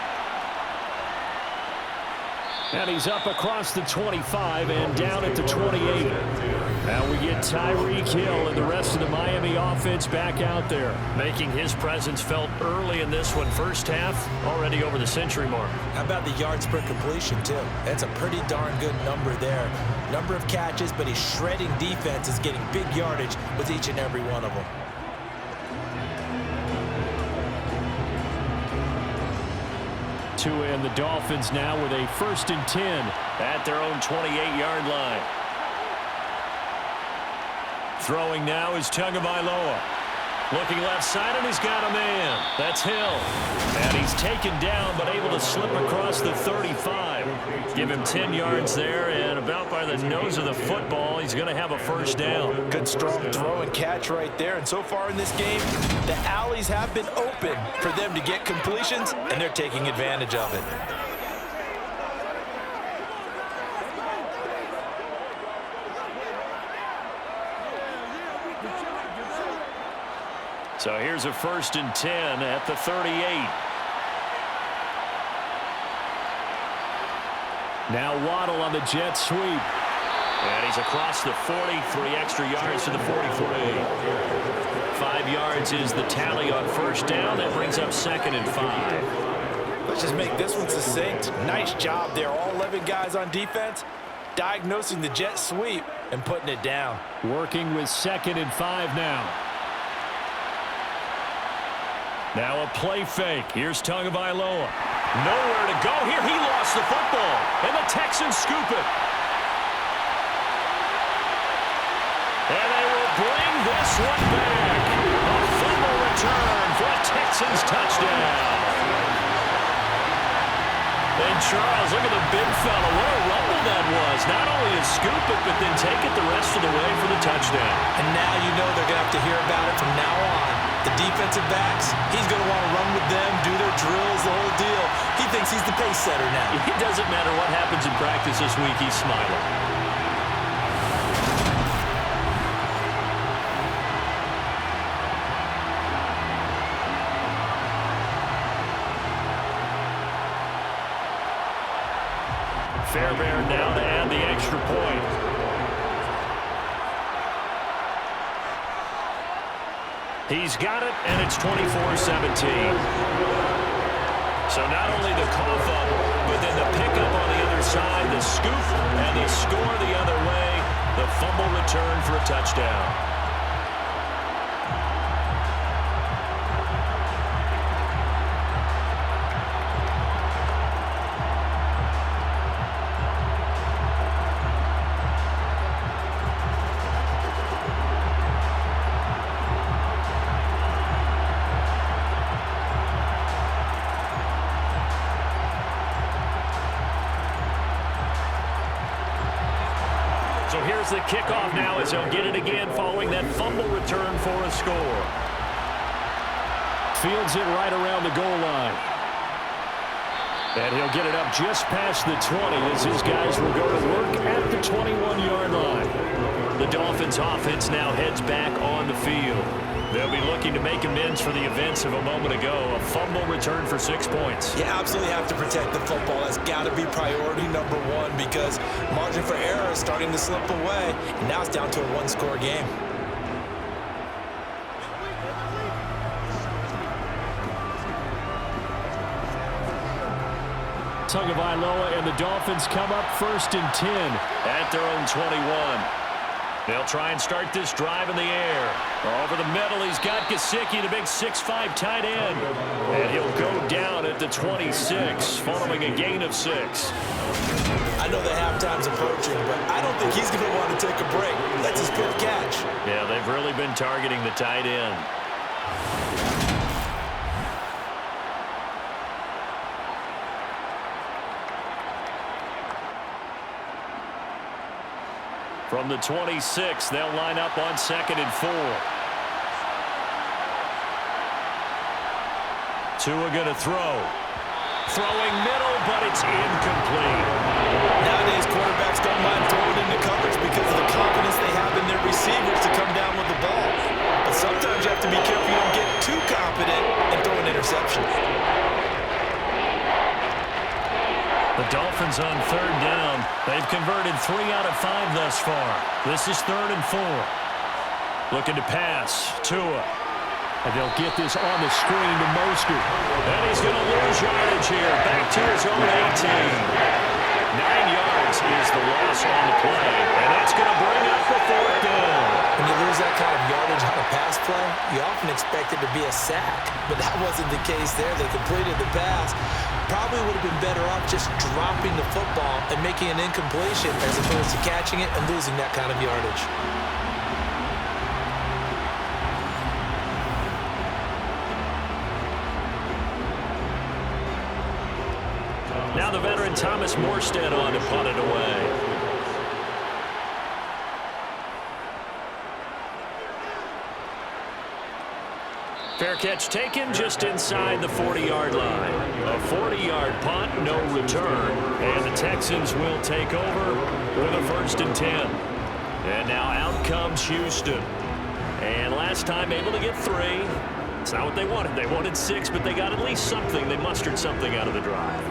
And he's up across the 25 and down at the 28. Now we get Tyreek Hill and the rest of the Miami offense back out there. Making his presence felt early in this one. First half, already over the century mark. How about the yards per completion, too? That's a pretty darn good number there. Number of catches, but he's shredding defense, is getting big yardage with each and every one of them. And the Dolphins now with a 1st and 10 at their own 28-yard line. Throwing now is Tagovaila. Looking left side, and he's got a man. That's Hill. And he's taken down, but able to slip across the 35. Give him 10 yards there, and about by the nose of the football, he's going to have a 1st down. Good strong throw and catch right there. And so far in this game, the alleys have been open for them to get completions, and they're taking advantage of it. So here's a 1st and 10 at the 38. Now Waddle on the jet sweep. And he's across the 40, 3 extra yards to the 43. 5 yards is the tally on 1st down. That brings up 2nd and 5. Let's just make this one succinct. Nice job there. All 11 guys on defense diagnosing the jet sweep and putting it down. Working with 2nd and 5 now. Now a play fake. Here's Tagovaila. Nowhere to go here. He lost the football. And the Texans scoop it. And they will bring this one back. A fumble return for a Texans touchdown. And Charles, look at the big fella. What a rumble that was. Not only to scoop it, but then take it the rest of the way for the touchdown. And now you know they're going to have to hear about it from now on. The defensive backs, he's going to want to run with them, do their drills, the whole deal. He thinks he's the pace setter now. It doesn't matter what happens in practice this week, he's smiling. Fairbairn now to add the extra point. He's got it, and it's 24-17. So not only the cough up, but then the pickup on the other side, the scoop, and the score the other way. The fumble return for a touchdown. So here's the kickoff now as they'll get it again following that fumble return for a score. Fields it right around the goal line. And he'll get it up just past the 20 as his guys will go to work at the 21-yard line. The Dolphins offense now heads back on the field. They'll be looking to make amends for the events of a moment ago. A fumble return for 6 points. You absolutely have to protect the football. That's got to be priority number one because margin for error is starting to slip away. And now it's down to a one-score game. Tagovaila and the Dolphins come up 1st and 10 at their own 21. They'll try and start this drive in the air. Over the middle, he's got Gesicki, the big 6'5" tight end. And he'll go down at the 26 following a gain of 6. I know the halftime's approaching, but I don't think he's going to want to take a break. That's his fifth catch. Yeah, they've really been targeting the tight end. From the 26, they'll line up on 2nd and 4. Tua going to throw. Throwing middle, but it's incomplete. Nowadays, quarterbacks don't mind throwing into coverage because of the confidence they have in their receivers to come down with the ball. But sometimes you have to be careful you don't get too confident and throw an interception. The Dolphins on 3rd down. They've converted 3 out of 5 thus far. This is 3rd and 4. Looking to pass. Tua. And they'll get this on the screen to Mostert. And he's going to lose yardage here. Back to his own 18. 9 yards is the loss on the play. And that's going to bring up the 4th down. When you lose that kind of yardage on a pass play, you often expect it to be a sack. But that wasn't the case there. They completed the pass. Probably would have been better off just dropping the football and making an incompletion as opposed to catching it and losing that kind of yardage. Now the veteran Thomas Morstead on to punt it away. Fair catch taken just inside the 40-yard line. A 40-yard punt, no return. And the Texans will take over with a 1st and 10. And now out comes Houston. And last time able to get 3. It's not what they wanted. They wanted 6, but they got at least something. They mustered something out of the drive.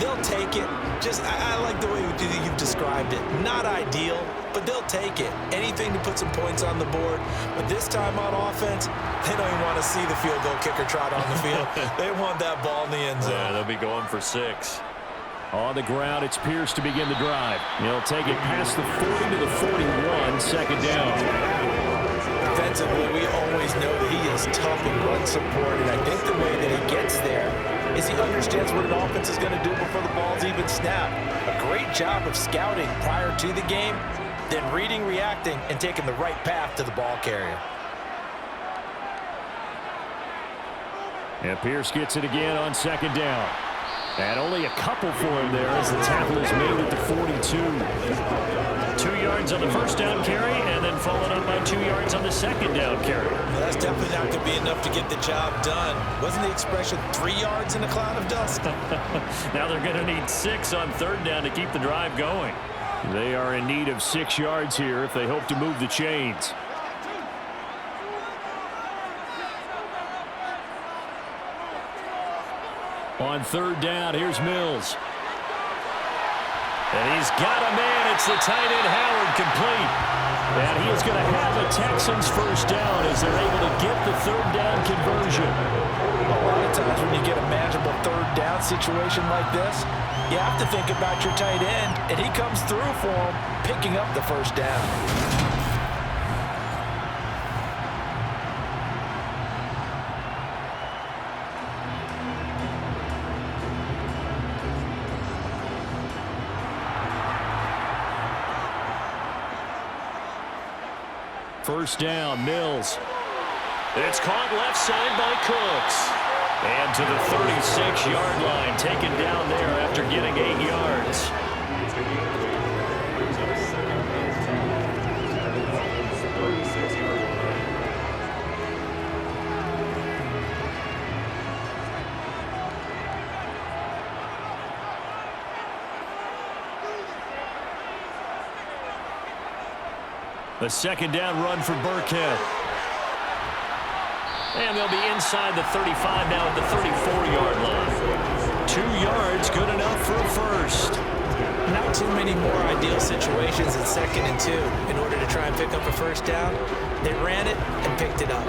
They'll take it. I like the way you've described it. Not ideal, but they'll take it. Anything to put some points on the board. But this time on offense, they don't even want to see the field goal kicker trot on the field. They want that ball in the end zone. Yeah, they'll be going for 6. On the ground, it's Pierce to begin the drive. He'll take it past the 40 to the 41, 2nd down. Defensively, we always know that he is tough and run support, and I think the way that he gets there is he understands what an offense is going to do before the ball's even snapped. A great job of scouting prior to the game, then reading, reacting, and taking the right path to the ball carrier. And Pierce gets it again on 2nd down. And only a couple for him there as the tackle is made at the 42. 2 yards on the 1st down carry, and then followed up by 2 yards on the 2nd down carry. Well, that's definitely not going to be enough to get the job done. Wasn't the expression 3 yards in a cloud of dust? Now they're going to need 6 on 3rd down to keep the drive going. They are in need of 6 yards here if they hope to move the chains. On 3rd down, here's Mills. And he's got a man. It's the tight end Howard complete. And he is going to have a Texans 1st down as they're able to get the 3rd down conversion. A lot of times when you get a manageable 3rd down situation like this, you have to think about your tight end, and he comes through for him, picking up the 1st down. First down, Mills. It's caught left side by Cooks. And to the 36-yard line, taken down there after getting 8 yards. A second down run for Burkhead. And they'll be inside the 35 now at the 34-yard line. 2 yards, good enough for a first. Not too many more ideal situations in 2nd and 2 in order to try and pick up a first down. They ran it and picked it up.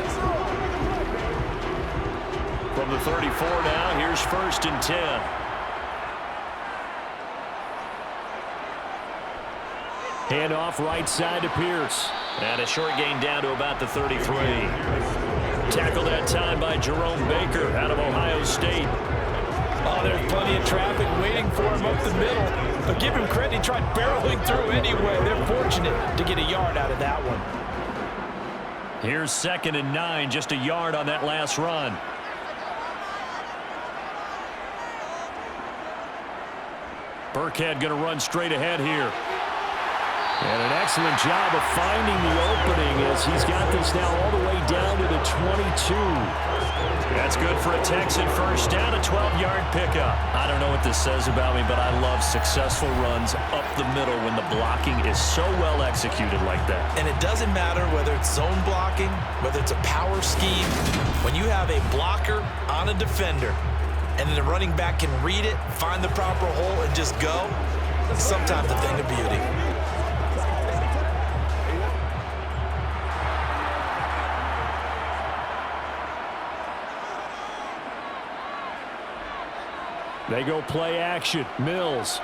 From the 34 now, here's 1st and 10. Handoff right side to Pierce. And a short gain down to about the 33. Tackled that time by Jerome Baker out of Ohio State. Oh, there's plenty of traffic waiting for him up the middle. But give him credit, he tried barreling through anyway. They're fortunate to get a yard out of that one. Here's 2nd and 9, just a yard on that last run. Burkhead going to run straight ahead here. And an excellent job of finding the opening as he's got this now all the way down to the 22. That's good for a Texan first down, a 12-yard pickup. I don't know what this says about me, but I love successful runs up the middle when the blocking is so well executed like that. And it doesn't matter whether it's zone blocking, whether it's a power scheme. When you have a blocker on a defender and then the running back can read it, find the proper hole, and just go, it's sometimes a thing of beauty. They go play action. Mills.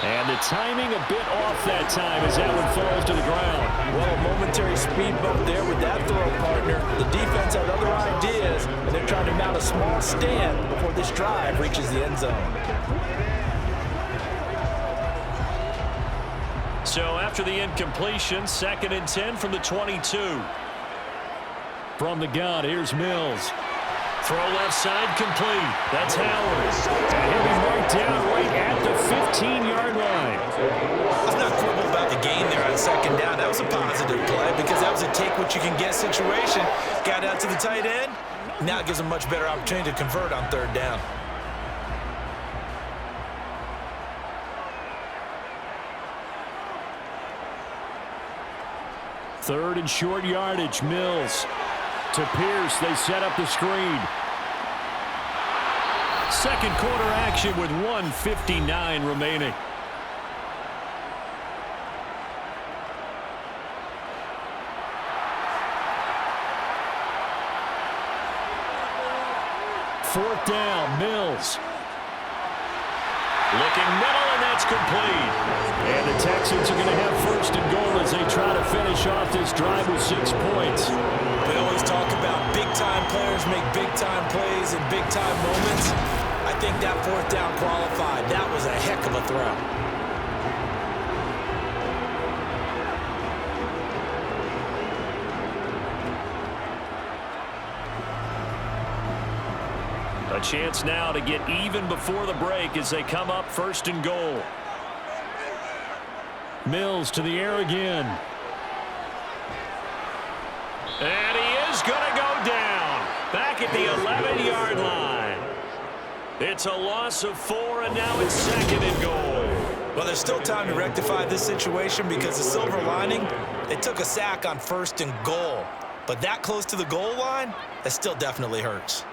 And the timing a bit off that time as that one falls to the ground. Well, a momentary speed bump there with that throw, partner. The defense had other ideas, and they're trying to mount a small stand before this drive reaches the end zone. So after the incompletion, 2nd and 10 from the 22. From the gun, here's Mills. Throw left side complete. That's Howard. And he'll be marked down right at the 15-yard line. I'm not quibble about the gain there on 2nd down. That was a positive play because that was a take-what-you-can-get situation. Got out to the tight end. Now it gives them a much better opportunity to convert on 3rd down. Third and short yardage. Mills to Pierce. They set up the screen. Second quarter action with 1:59 remaining. Fourth down, Mills. Looking middle, and that's complete. And the Texans are going to have 1st and goal as they try to finish off this drive with 6 points. We always talk about big-time players make big-time plays in big-time moments. I think that 4th down qualified. That was a heck of a throw. A chance now to get even before the break as they come up 1st and goal. Mills to the air again. And he is going to go down. Back at the 11-yard line. It's a loss of 4, and now it's 2nd and goal. Well, there's still time to rectify this situation because the silver lining, they took a sack on 1st and goal. But that close to the goal line, that still definitely hurts.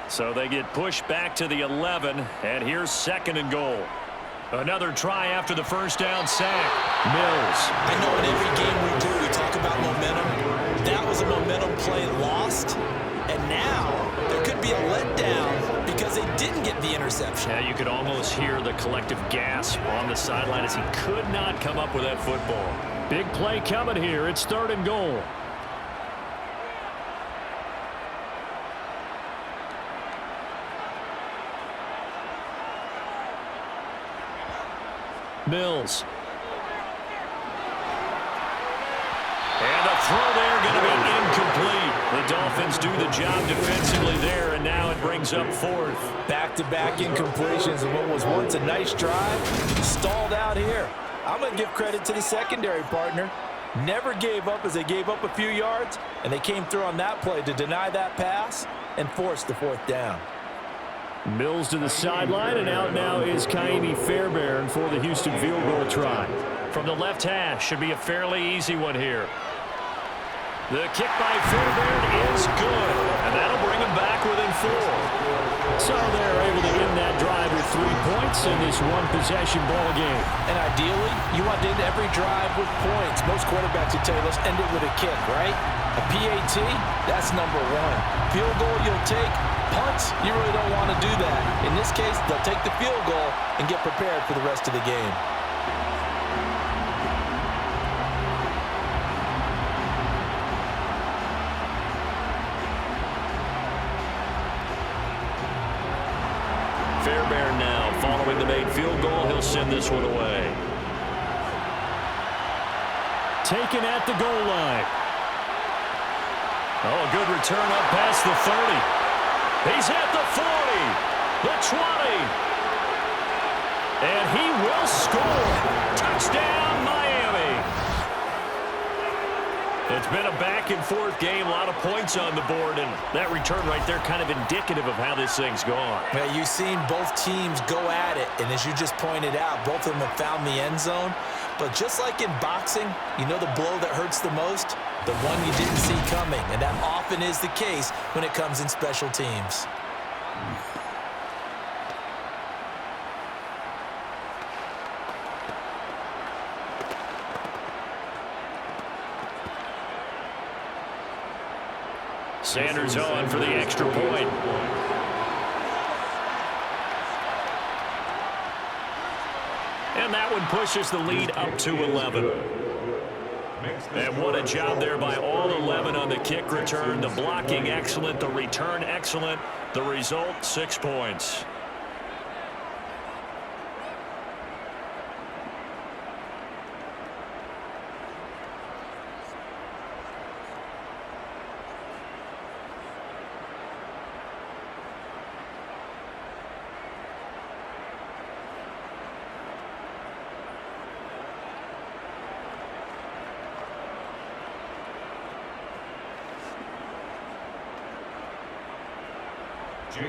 So they get pushed back to the 11, and here's 2nd and goal. Another try after the first down sack. Mills. I know in every game we do, we talk about momentum. That was a momentum play lost, and now there could be a letdown because they didn't get the interception. Yeah, you could almost hear the collective gasp on the sideline as he could not come up with that football. Big play coming here. It's 3rd and goal. Mills. And the throw there going to be incomplete. The Dolphins do the job defensively there, and now it brings up 4th. Back-to-back incompletions, and what was once a nice drive stalled out here. I'm going to give credit to the secondary, partner. Never gave up as they gave up a few yards, and they came through on that play to deny that pass and force the 4th down. Mills to the sideline, and out now is Kaimi Fairbairn for the Houston field goal try. From the left hash, should be a fairly easy one here. The kick by Fairbairn is good, and that'll bring him back within 4. So they're able to end that drive with 3 points in this one-possession ball game. And ideally, you want to end every drive with points. Most quarterbacks would tell you, let's end it with a kick, right? A PAT, that's number 1. Field goal you'll take. Punts, you really don't want to do that. In this case, they'll take the field goal and get prepared for the rest of the game. Fairbairn now following the made field goal. He'll send this one away. Taken at the goal line. Oh, a good return up past the 30. He's at the 40, the 20. And he will score. Touchdown, Miami. It's been a back-and-forth game, a lot of points on the board, and that return right there kind of indicative of how this thing's gone. Yeah, you've seen both teams go at it, and as you just pointed out, both of them have found the end zone. But just like in boxing, you know the blow that hurts the most? The one you didn't see coming, and that often is the case when it comes in special teams. Sanders on for the extra point. And that one pushes the lead up to 11. And what a job there by all 11 on the kick return. The blocking excellent, the return excellent. The result, 6 points.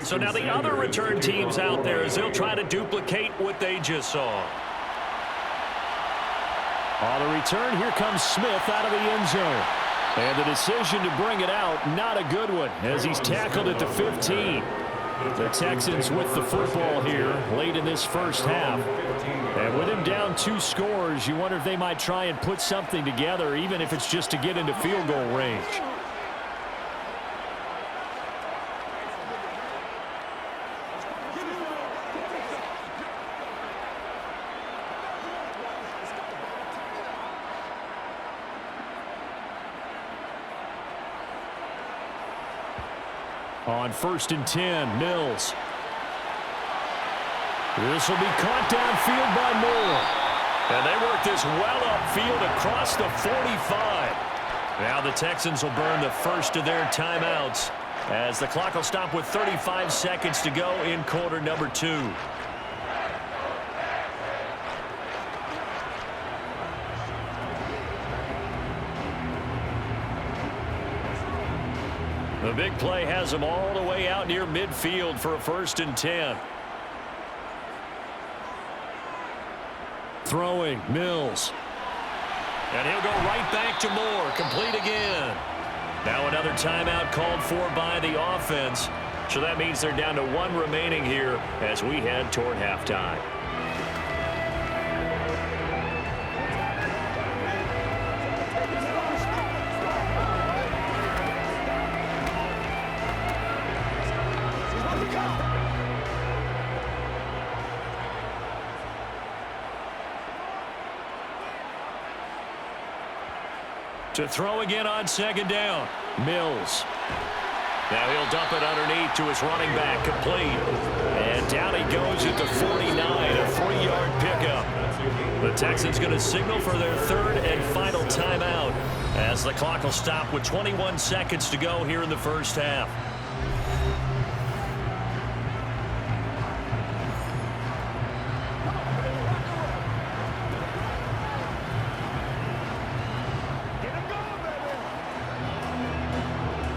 So now the other return teams out there as they'll try to duplicate what they just saw. On the return, here comes Smith out of the end zone. And the decision to bring it out, not a good one, as he's tackled at the 15. The Texans with the football here late in this first half. And with him down 2 scores, you wonder if they might try and put something together, even if it's just to get into field goal range. On 1st and 10, Mills. This will be caught downfield by Moore. And they work this well upfield across the 45. Now the Texans will burn the first of their timeouts as the clock will stop with 35 seconds to go in quarter number 2. The big play has them all the way out near midfield for a 1st and 10. Throwing, Mills. And he'll go right back to Moore. Complete again. Now another timeout called for by the offense. So that means they're down to 1 remaining here as we head toward halftime. To throw again on 2nd down. Mills. Now he'll dump it underneath to his running back. Complete. And down he goes at the 49. A 3-yard pickup. The Texans going to signal for their 3rd and final timeout as the clock will stop with 21 seconds to go here in the first half.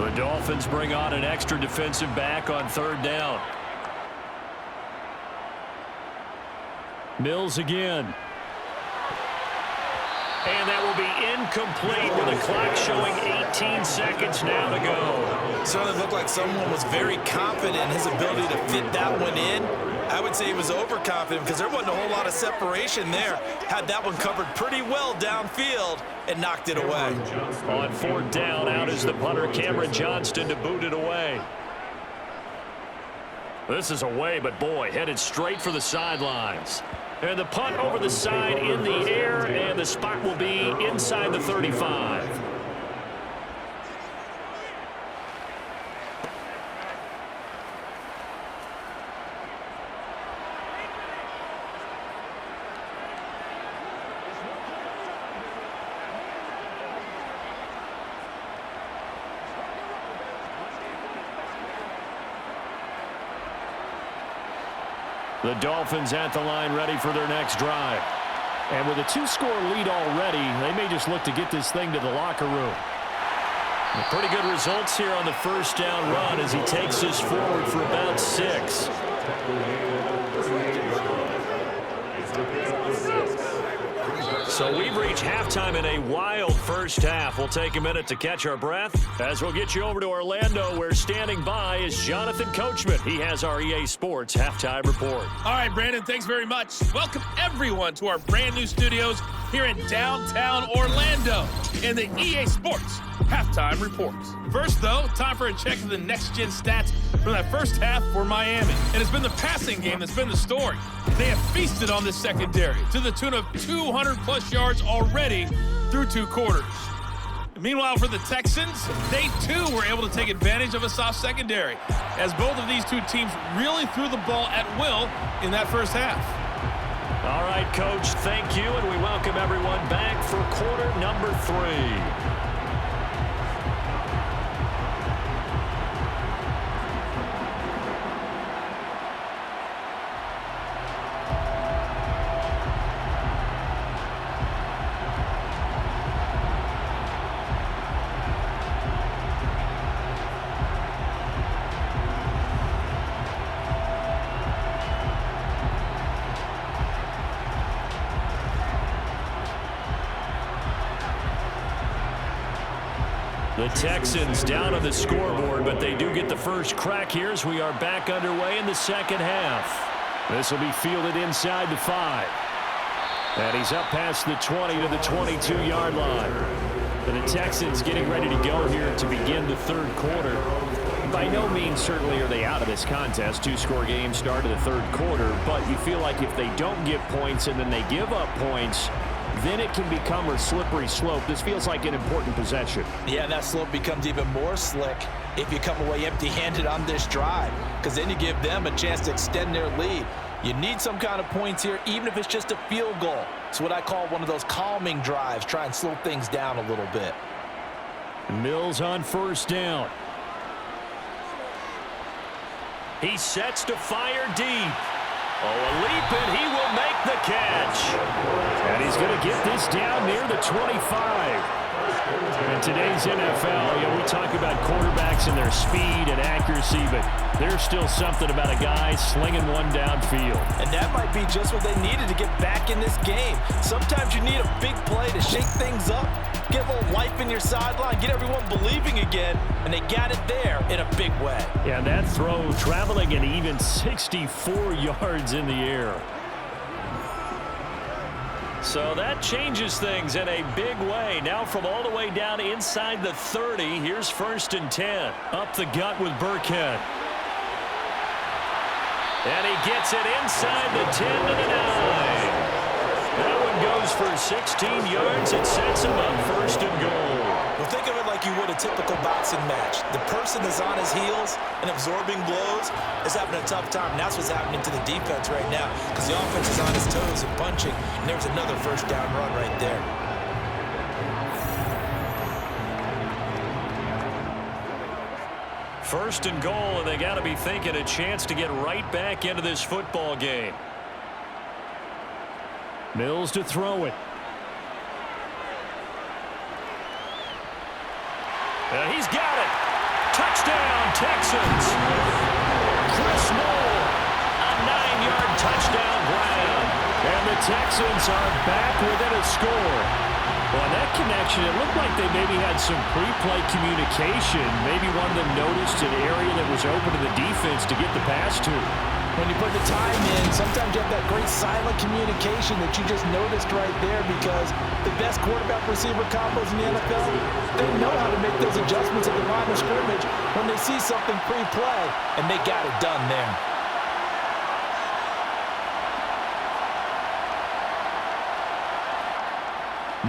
The Dolphins bring on an extra defensive back on 3rd down. Mills again. And that will be incomplete with the clock showing 18 seconds now to go. Certainly looked like someone was very confident in his ability to fit that one in. I would say he was overconfident because there wasn't a whole lot of separation there. Had that one covered pretty well downfield and knocked it away. On 4th down, out is the punter, Cameron Johnston, to boot it away. This is away, but boy, headed straight for the sidelines. And the punt over the side in the air, and the spot will be inside the 35. The Dolphins at the line, ready for their next drive. And with a 2-score lead already, they may just look to get this thing to the locker room. Pretty good results here on the 1st down run as he takes this forward for about 6. So we've reached halftime in a wild 1st half. We'll take a minute to catch our breath as we'll get you over to Orlando, where standing by is Jonathan Coachman. He has our EA Sports halftime report. All right, Brandon, thanks very much. Welcome, everyone, to our brand new studios here in downtown Orlando in the EA Sports halftime report. First, though, time for a check of the next-gen stats from that 1st half for Miami. And it's been the passing game that's been the story. They have feasted on this secondary to the tune of 200-plus yards already through 2 quarters. Meanwhile, for the Texans, they too were able to take advantage of a soft secondary, as both of these 2 teams really threw the ball at will in that 1st half. All right, Coach, thank you, and we welcome everyone back for quarter number 3. The Texans down on the scoreboard, but they do get the first crack here as we are back underway in the 2nd half. This will be fielded inside the 5. And he's up past the 20 to the 22-yard line. And the Texans getting ready to go here to begin the 3rd quarter. By no means certainly are they out of this contest. 2-score game start of the 3rd quarter. But you feel like if they don't get points and then they give up points, then it can become a slippery slope. This feels like an important possession. Yeah, that slope becomes even more slick if you come away empty-handed on this drive, because then you give them a chance to extend their lead. You need some kind of points here, even if it's just a field goal. It's what I call one of those calming drives. Try and slow things down a little bit. Mills on 1st down. He sets to fire deep. Oh, a leap, and he will make the catch. And he's going to get this down near the 25. In today's NFL, we talk about quarterbacks and their speed and accuracy, but there's still something about a guy slinging one downfield. And that might be just what they needed to get back in this game. Sometimes you need a big play to shake things up, get a little life in your sideline, get everyone believing again, and they got it there in a big way. Yeah, that throw traveling an even 64 yards in the air. So that changes things in a big way. Now from all the way down inside the 30, here's 1st and 10. Up the gut with Burkhead. And he gets it inside the 10 to the 9. That one goes for 16 yards. It sets him up 1st and goal. Well, think of it like you would a typical boxing match. The person that's on his heels and absorbing blows is having a tough time. And that's what's happening to the defense right now, because the offense is on his toes and punching. And there's another 1st down run right there. First and goal, and they got to be thinking a chance to get right back into this football game. Mills to throw it. He's got it. Touchdown, Texans. Chris Moore, a 9-yard touchdown grab. And the Texans are back within a score. Well, that connection, it looked like they maybe had some pre-play communication. Maybe one of them noticed an area that was open to the defense to get the pass to. When you put the time in, sometimes you have that great silent communication that you just noticed right there, because the best quarterback-receiver combos in the NFL, they know how to make those adjustments at the line of scrimmage when they see something pre-play, and they got it done there.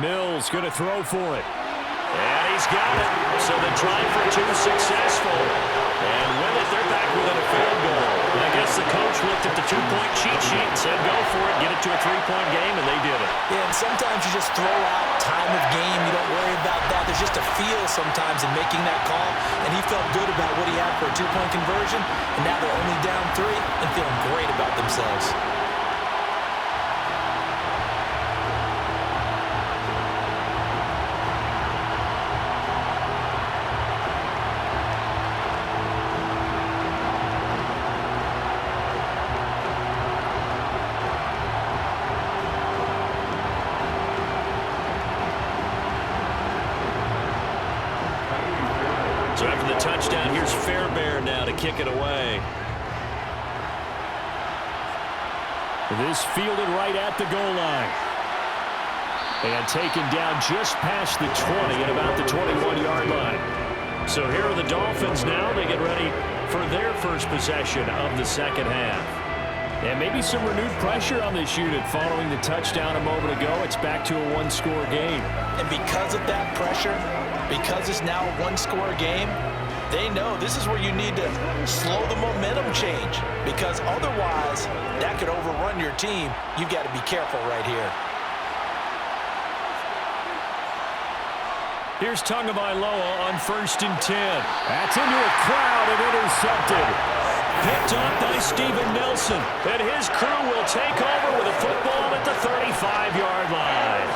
Mills going to throw for it. And he's got it. So the try for two successful. And with it, they're back within a field goal. And I guess the coach looked at the two-point cheat sheet and said, go for it, get it to a three-point game, and they did it. Yeah, and sometimes you just throw out time of game. You don't worry about that. There's just a feel sometimes in making that call. And he felt good about what he had for a two-point conversion. And now they're only down 3 and feeling great about themselves. So after the touchdown, here's Fairbairn now to kick it away. This fielded right at the goal line. And taken down just past the 20 at about the 21-yard line. So here are the Dolphins now. They get ready for their first possession of the second half. And maybe some renewed pressure on this unit following the touchdown a moment ago. It's back to a one-score game. And because of that pressure, because it's now a one-score game, they know this is where you need to slow the momentum change, because otherwise that could overrun your team. You've got to be careful right here. Here's Tagovaila on 1st and 10. That's into a crowd and intercepted. Picked up by Steven Nelson. And his crew will take over with a football at the 35-yard line.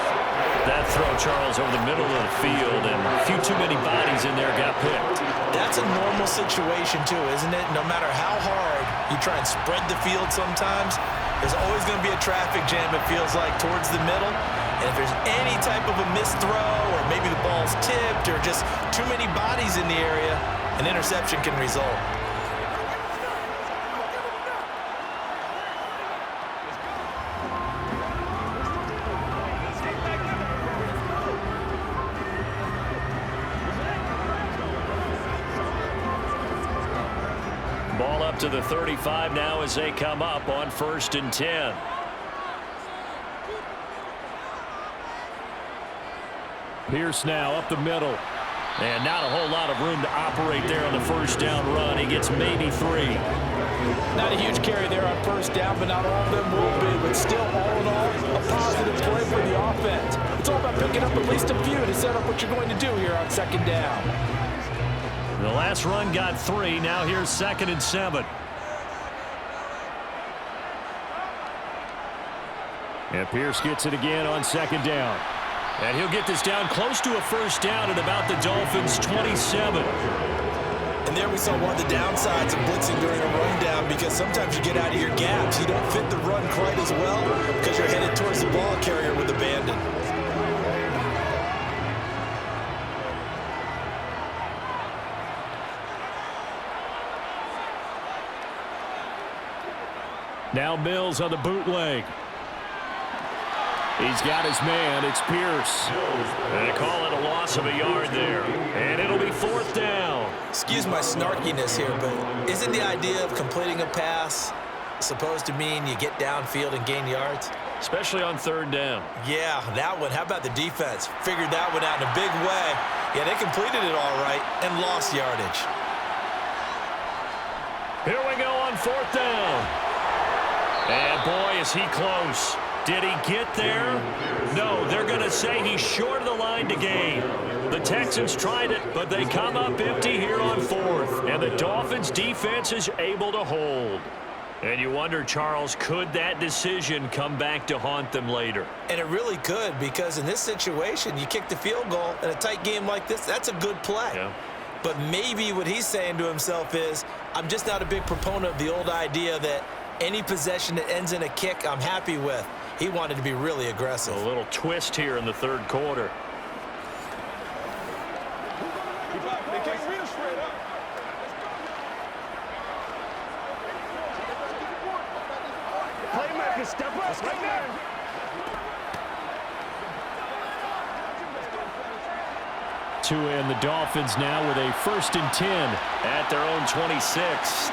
That throw, Charles, over the middle of the field, and a few too many bodies in there got picked. That's a normal situation, too, isn't it? No matter how hard you try and spread the field sometimes, there's always going to be a traffic jam, it feels like, towards the middle. And if there's any type of a missed throw, or maybe the ball's tipped, or just too many bodies in the area, an interception can result. Ball up to the 35 now as they come up on 1st and 10. Pierce now up the middle. And not a whole lot of room to operate there on the first down run. He gets maybe 3. Not a huge carry there on first down, but not all of them will be. But still, all in all, a positive play for the offense. It's all about picking up at least a few to set up what you're going to do here on second down. The last run got 3. Now here's 2nd and 7. And Pierce gets it again on 2nd down. And he'll get this down close to a first down at about the Dolphins' 27. And there we saw one of the downsides of blitzing during a rundown, because sometimes you get out of your gaps. You don't fit the run quite as well because you're headed towards the ball carrier with abandon. Now Mills on the bootleg. He's got his man. It's Pierce. And they call it a loss of a yard there. And it'll be 4th down. Excuse my snarkiness here, but isn't the idea of completing a pass supposed to mean you get downfield and gain yards? Especially on 3rd down. Yeah, that one. How about the defense? Figured that one out in a big way. Yeah, they completed it all right and lost yardage. Here we go on 4th down. And boy, is he close. Did he get there? No, they're going to say he's short of the line to gain. The Texans tried it, but they come up empty here on 4th. And the Dolphins defense is able to hold. And you wonder, Charles, could that decision come back to haunt them later? And it really could, because in this situation, you kick the field goal in a tight game like this, that's a good play. Yeah. But maybe what he's saying to himself is, I'm just not a big proponent of the old idea that any possession that ends in a kick I'm happy with. He wanted to be really aggressive. A little twist here in the third quarter. Playmaker, step up, right there. And the Dolphins now with a 1st and 10 at their own 26.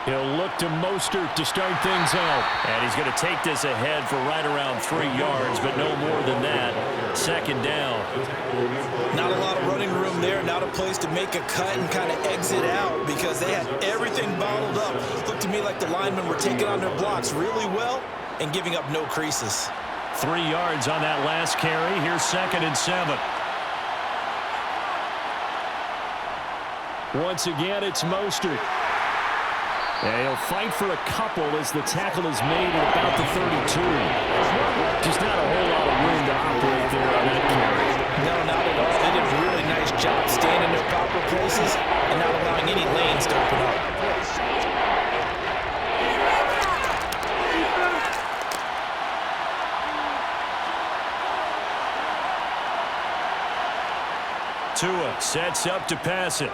He'll look to Mostert to start things out. And he's going to take this ahead for right around 3 yards, but no more than that. 2nd down. Not a lot of running room there. Not a place to make a cut and kind of exit out because they had everything bottled up. Looked to me like the linemen were taking on their blocks really well and giving up no creases. 3 yards on that last carry. Here's 2nd and 7. Once again, it's Mostert. And he'll fight for a couple as the tackle is made at about the 32. Just not a whole lot of room to operate there on that carry. No, not at all. They did a really nice job staying in their proper places and not allowing any lanes to open up. Tua sets up to pass it.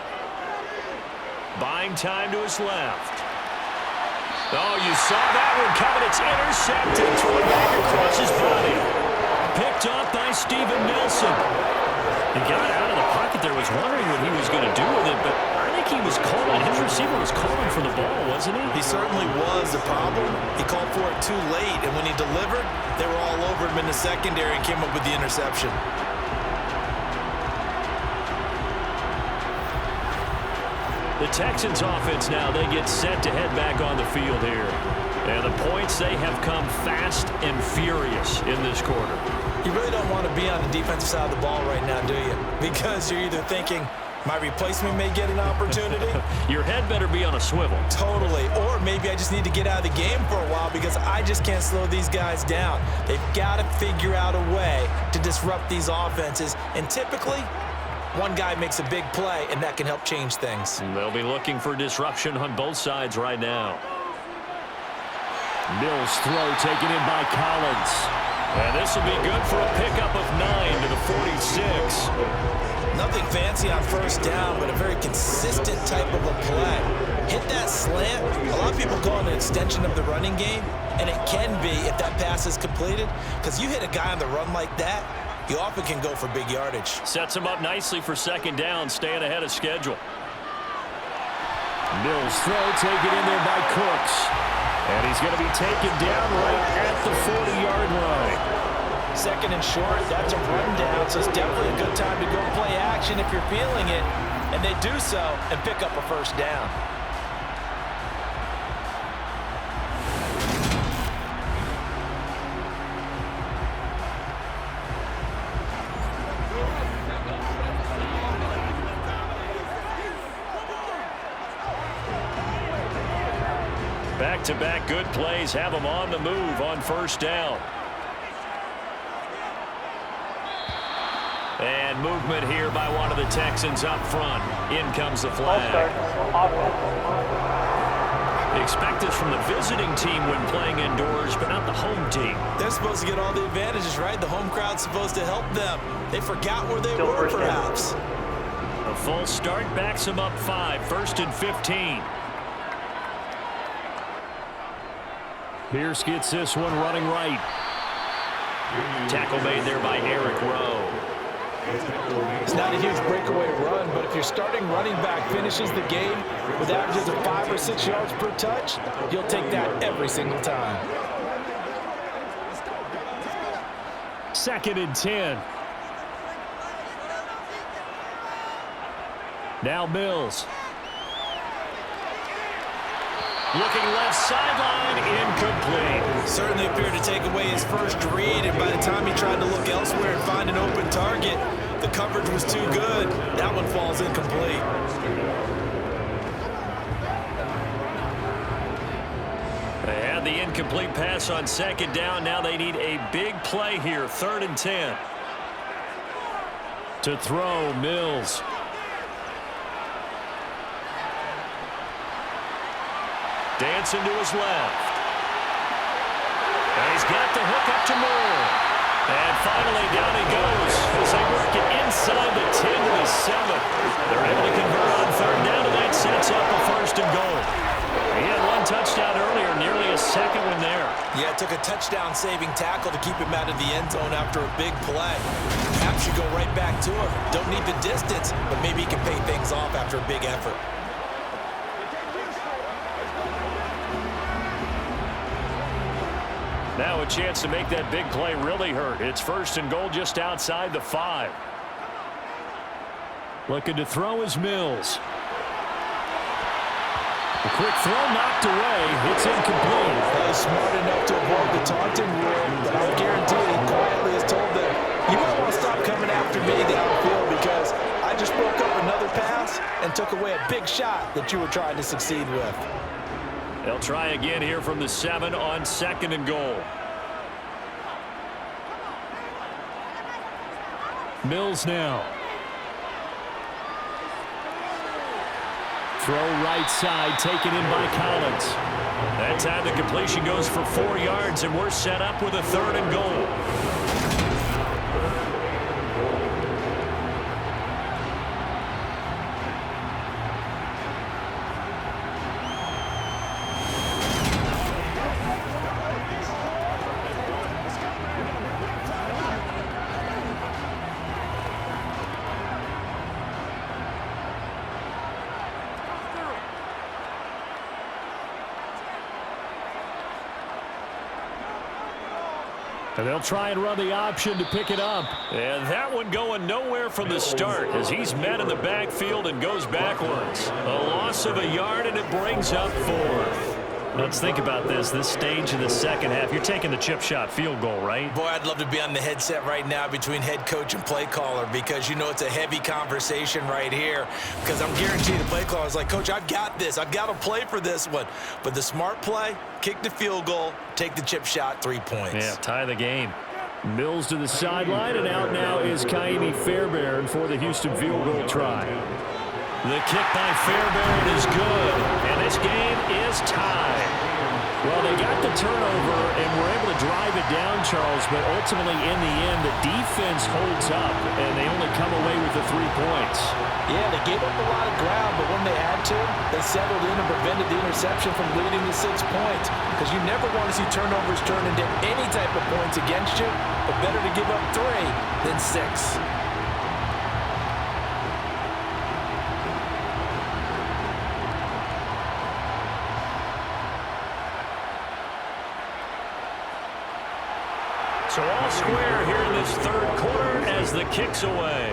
Buying time to his left. Oh, you saw that one coming. It's intercepted. Thrown back across his body. Picked off by Steven Nelson. He got out of the pocket there. Was wondering what he was going to do with it, but I think he was calling. His receiver was calling for the ball, wasn't he? He certainly was. The problem, he called for it too late, and when he delivered, they were all over him in the secondary and came up with the interception. The Texans offense now, they get set to head back on the field here. And the points, they have come fast and furious in this quarter. You really don't want to be on the defensive side of the ball right now, do you? Because you're either thinking, my replacement may get an opportunity. Your head better be on a swivel. Totally. Or maybe I just need to get out of the game for a while because I just can't slow these guys down. They've got to figure out a way to disrupt these offenses. And typically, one guy makes a big play, and that can help change things. And they'll be looking for disruption on both sides right now. Mills' throw taken in by Collins. And this will be good for a pickup of 9 to the 46. Nothing fancy on 1st down, but a very consistent type of a play. Hit that slant. A lot of people call it an extension of the running game, and it can be if that pass is completed, because you hit a guy on the run like that, you often can go for big yardage. Sets him up nicely for 2nd down, staying ahead of schedule. Mills' throw taken in there by Cooks. And he's going to be taken down right at the 40-yard line. 2nd and short, that's a rundown, so it's definitely a good time to go play action if you're feeling it. And they do so and pick up a 1st down. Back-to-back good plays have them on the move on 1st down. And movement here by one of the Texans up front. In comes the flag. Expect this from the visiting team when playing indoors, but not the home team. They're supposed to get all the advantages, right? The home crowd's supposed to help them. They forgot where they were, perhaps. A false start backs them up 5. 1st and 15. Pierce gets this one running right. Tackle made there by Eric Rowe. It's not a huge breakaway run, but if your starting running back finishes the game with averages of 5 or 6 yards per touch, you'll take that every single time. 2nd and 10. Now Mills. Looking left sideline, incomplete. Certainly appeared to take away his first read, and by the time he tried to look elsewhere and find an open target, the coverage was too good. That one falls incomplete. They had the incomplete pass on 2nd down. Now they need a big play here, 3rd and 10. To throw, Mills. Dancing to his left. And he's got the hook up to Moore. And finally down he goes as they work it inside the 10 to the 7. They're able to convert on third down, and that sets up a 1st and goal. He had one touchdown earlier, nearly a second one there. Yeah, it took a touchdown-saving tackle to keep him out of the end zone after a big play. Perhaps you go right back to him. Don't need the distance, but maybe he can pay things off after a big effort. Now a chance to make that big play really hurt. It's 1st and goal just outside the 5. Looking to throw is Mills. A quick throw knocked away. It's incomplete. He's smart enough to avoid the taunting rule, but I guarantee he quietly has told them, you might want to stop coming after me downfield because I just broke up another pass and took away a big shot that you were trying to succeed with. They'll try again here from the 7 on 2nd and goal. Mills now. Throw right side, taken in by Collins. That time the completion goes for 4 yards, and we're set up with a 3rd and goal. And they'll try and run the option to pick it up. And that one going nowhere from the start as he's met in the backfield and goes backwards. A loss of a yard, and it brings up 4th. Let's think about this stage of the second half. You're taking the chip shot field goal, right? Boy, I'd love to be on the headset right now between head coach and play caller because you know it's a heavy conversation right here because I'm guaranteed the play caller is like, Coach, I've got this. I've got to play for this one. But the smart play, kick the field goal, take the chip shot, 3 points. Yeah, tie the game. Mills to the sideline, and out now is Kaimi Fairbairn for the Houston field goal try. The kick by Fairbairn is good, and this game is tied. Well, they got the turnover and were able to drive it down, Charles, but ultimately in the end, the defense holds up, and they only come away with the 3 points. Yeah, they gave up a lot of ground, but when they had to, they settled in and prevented the interception from leading to 6 points. Because you never want to see turnovers turn into any type of points against you, but better to give up 3 than 6. So all square here in this 3rd quarter as the kick's away.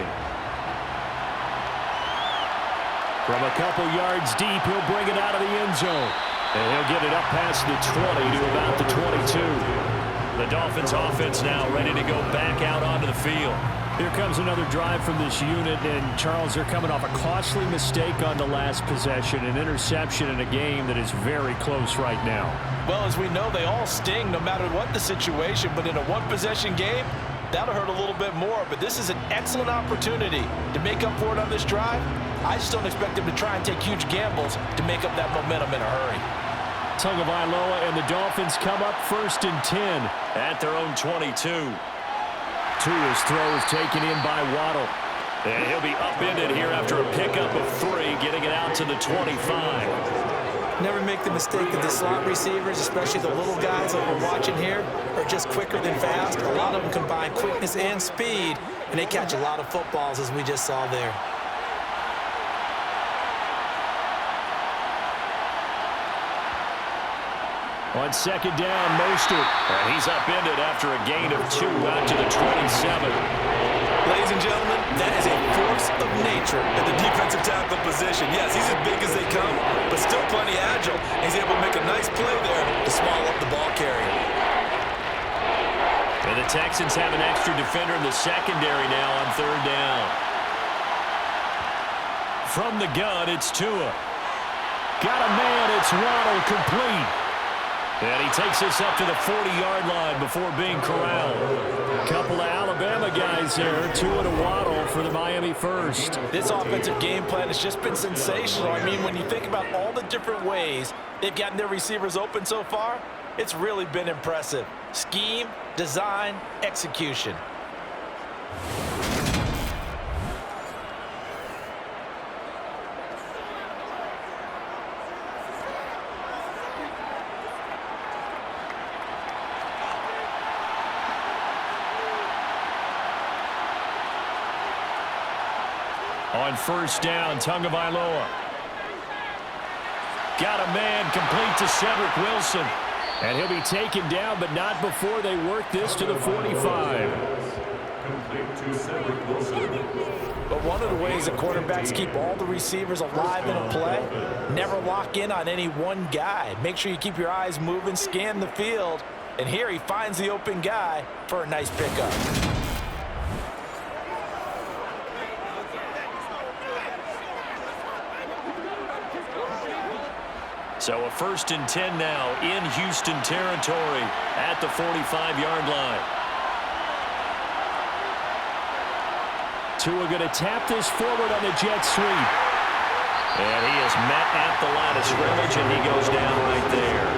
From a couple yards deep, he'll bring it out of the end zone. And he'll get it up past the 20 to about the 22. The Dolphins offense now ready to go back out onto the field. Here comes another drive from this unit, and Charles, they're coming off a costly mistake on the last possession, an interception in a game that is very close right now. Well, as we know, they all sting no matter what the situation, but in a one-possession game, that'll hurt a little bit more. But this is an excellent opportunity to make up for it on this drive. I just don't expect them to try and take huge gambles to make up that momentum in a hurry. Tagovaila and the Dolphins come up 1st and 10 at their own 22. Tua's throw is taken in by Waddle. And he'll be upended here after a pickup of 3, getting it out to the 25. Never make the mistake that the slot receivers, especially the little guys that we're watching here, are just quicker than fast. A lot of them combine quickness and speed, and they catch a lot of footballs, as we just saw there. On 2nd down, Mostert. And he's upended after a gain of 2 out to the 27. Ladies and gentlemen, that is a force of nature at the defensive tackle position. Yes, he's as big as they come, but still plenty agile. He's able to make a nice play there to swallow up the ball carrier. And the Texans have an extra defender in the secondary now on 3rd down. From the gun, it's Tua. Got a man, it's Waddle, complete. And he takes us up to the 40-yard line before being corralled. A couple of Alabama guys there, two in a waddle for the Miami first. This offensive game plan has just been sensational. I mean, when you think about all the different ways they've gotten their receivers open so far, it's really been impressive. Scheme, design, execution. On first down, Tagovaila. Got a man complete to Cedric Wilson. And he'll be taken down, but not before they work this to the 45. But one of the ways that quarterbacks keep all the receivers alive in a play, never lock in on any one guy. Make sure you keep your eyes moving, scan the field. And here he finds the open guy for a nice pickup. So a 1st and 10 now in Houston territory at the 45-yard line. Tua going to tap this forward on the jet sweep. And he is met at the line of scrimmage, and he goes down right there.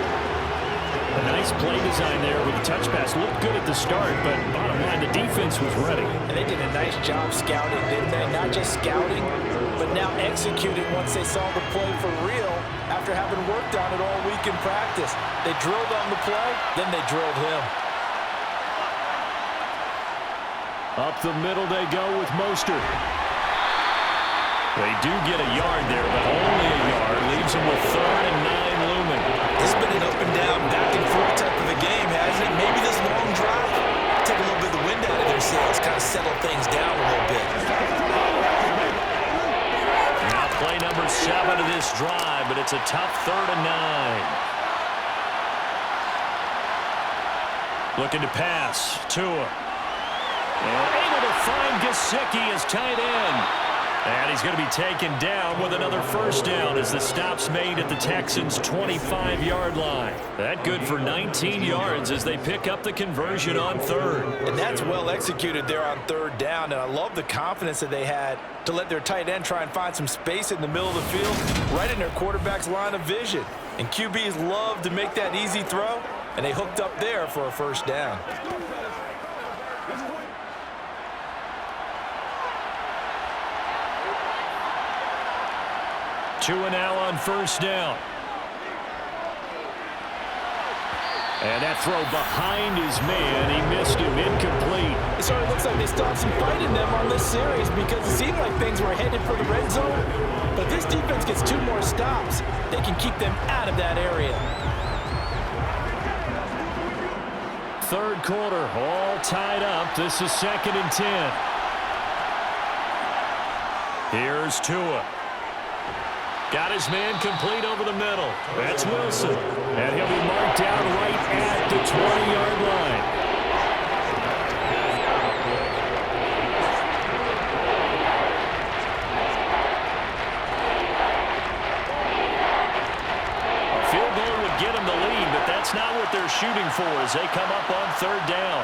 A nice play design there with the touch pass. Looked good at the start, but bottom line, the defense was ready. And they did a nice job scouting, didn't they? Not just scouting, but now executing once they saw the play for real after having worked on it all week in practice. They drilled on the play, then they drilled him. Up the middle they go with Mostert. They do get a yard there, but only a yard. Leaves them with 3rd and 9 looming. This has been an up and down, back and forth type of a game, hasn't it? Maybe this long drive take a little bit of the wind out of their sails, kind of settle things down a little bit. Now play number 7 of this drive, but it's a tough 3rd and 9. Looking to pass. Tua. And able to find Gesicki as tight end. And he's going to be taken down with another 1st down as the stop's made at the Texans' 25-yard line. That good for 19 yards as they pick up the conversion on 3rd. And that's well executed there on 3rd down. And I love the confidence that they had to let their tight end try and find some space in the middle of the field, right in their quarterback's line of vision. And QBs love to make that easy throw, and they hooked up there for a 1st down. Tua now on 1st down. And that throw behind his man. He missed him, incomplete. It certainly looks like they stopped some fight in them on this series because it seemed like things were headed for the red zone. But if this defense gets 2 more stops, they can keep them out of that area. 3rd quarter, all tied up. This is 2nd and 10. Here's Tua. Got his man complete over the middle. That's Wilson. And he'll be marked down right at the 20-yard line. A field goal would get him the lead, but that's not what they're shooting for as they come up on 3rd down.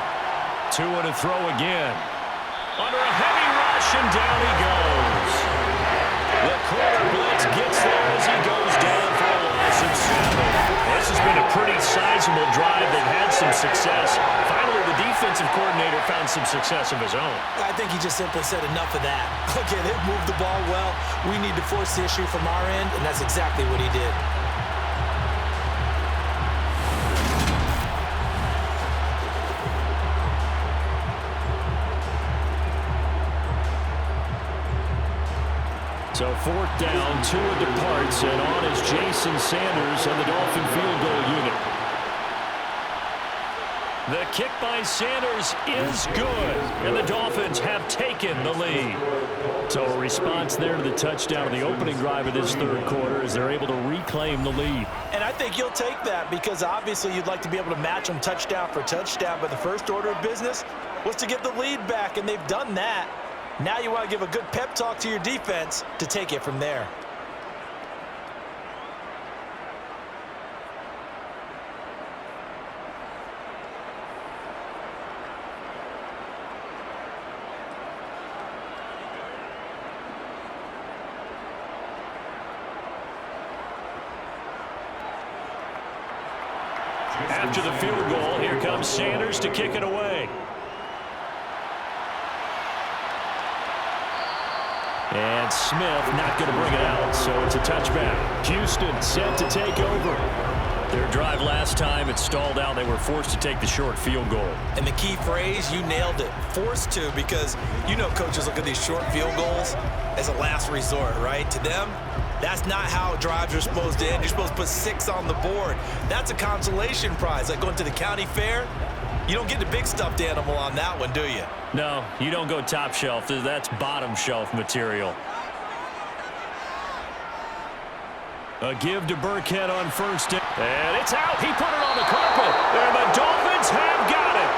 Tua to throw again. Under a heavy rush, and down he goes. The quarter blitz gets there as he goes down for a loss of 7. This has been a pretty sizable drive. They've had some success. Finally, the defensive coordinator found some success of his own. I think he just simply said enough of that. Okay, they've moved the ball well. We need to force the issue from our end, and that's exactly what he did. So 4th down, Tua departs, and on is Jason Sanders and the Dolphin field goal unit. The kick by Sanders is good, and the Dolphins have taken the lead. So a response there to the touchdown in the opening drive of this 3rd quarter as they're able to reclaim the lead. And I think you'll take that because obviously you'd like to be able to match them touchdown for touchdown, but the first order of business was to get the lead back, and they've done that. Now you want to give a good pep talk to your defense to take it from there. After the field goal, here comes Sanders to kick it away. And Smith not going to bring it out, so it's a touchback. Houston set to take over. Their drive last time, it stalled out. They were forced to take the short field goal. And the key phrase, you nailed it, forced to, because you know coaches look at these short field goals as a last resort, right? To them, that's not how drives are supposed to end. You're supposed to put 6 on the board. That's a consolation prize. Like going to the county fair, you don't get the big stuffed animal on that one, do you? No, you don't go top shelf. That's bottom shelf material. A give to Burkhead on first down. And it's out. He put it on the carpet. And the Dolphins have got it.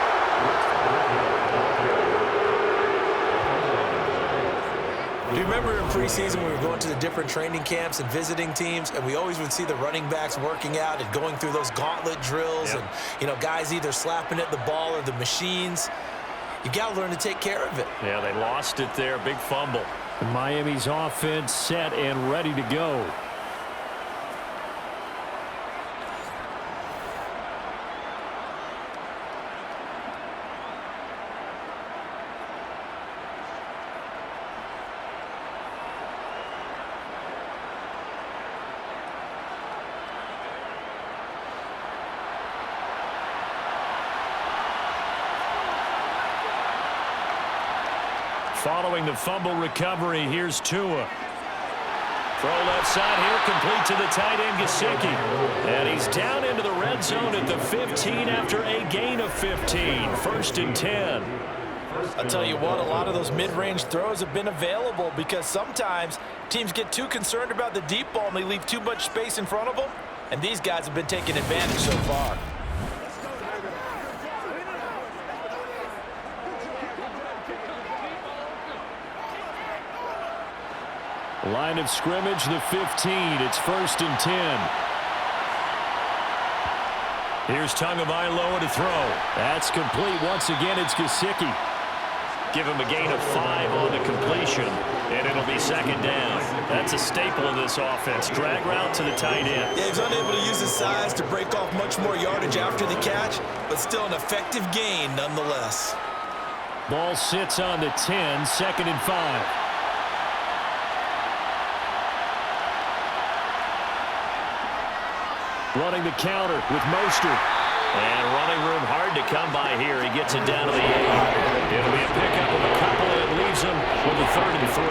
Do you remember in preseason when we were going to the different training camps and visiting teams, and we always would see the running backs working out and going through those gauntlet drills, and, you know, guys either slapping at the ball or the machines? You got to learn to take care of it. Yeah, they lost it there. Big fumble. Miami's offense set and ready to go. Following the fumble recovery, here's Tua. Throw left side here, complete to the tight end, Gesicki. And he's down into the red zone at the 15 after a gain of 15. 1st and 10. I'll tell you what, a lot of those mid-range throws have been available because sometimes teams get too concerned about the deep ball and they leave too much space in front of them. And these guys have been taking advantage so far. Line of scrimmage, the 15. It's 1st and 10. Here's Tagovaila to throw. That's complete. Once again, it's Gesicki. Give him a gain of 5 on the completion, and it'll be 2nd down. That's a staple of this offense. Drag route to the tight end. Yeah, he's unable to use his size to break off much more yardage after the catch, but still an effective gain nonetheless. Ball sits on the 10, 2nd and 5. Running the counter with Mostert. And running room hard to come by here. He gets it down to the 8. It'll be a pickup of a couple, and it leaves him with a 3rd and 3.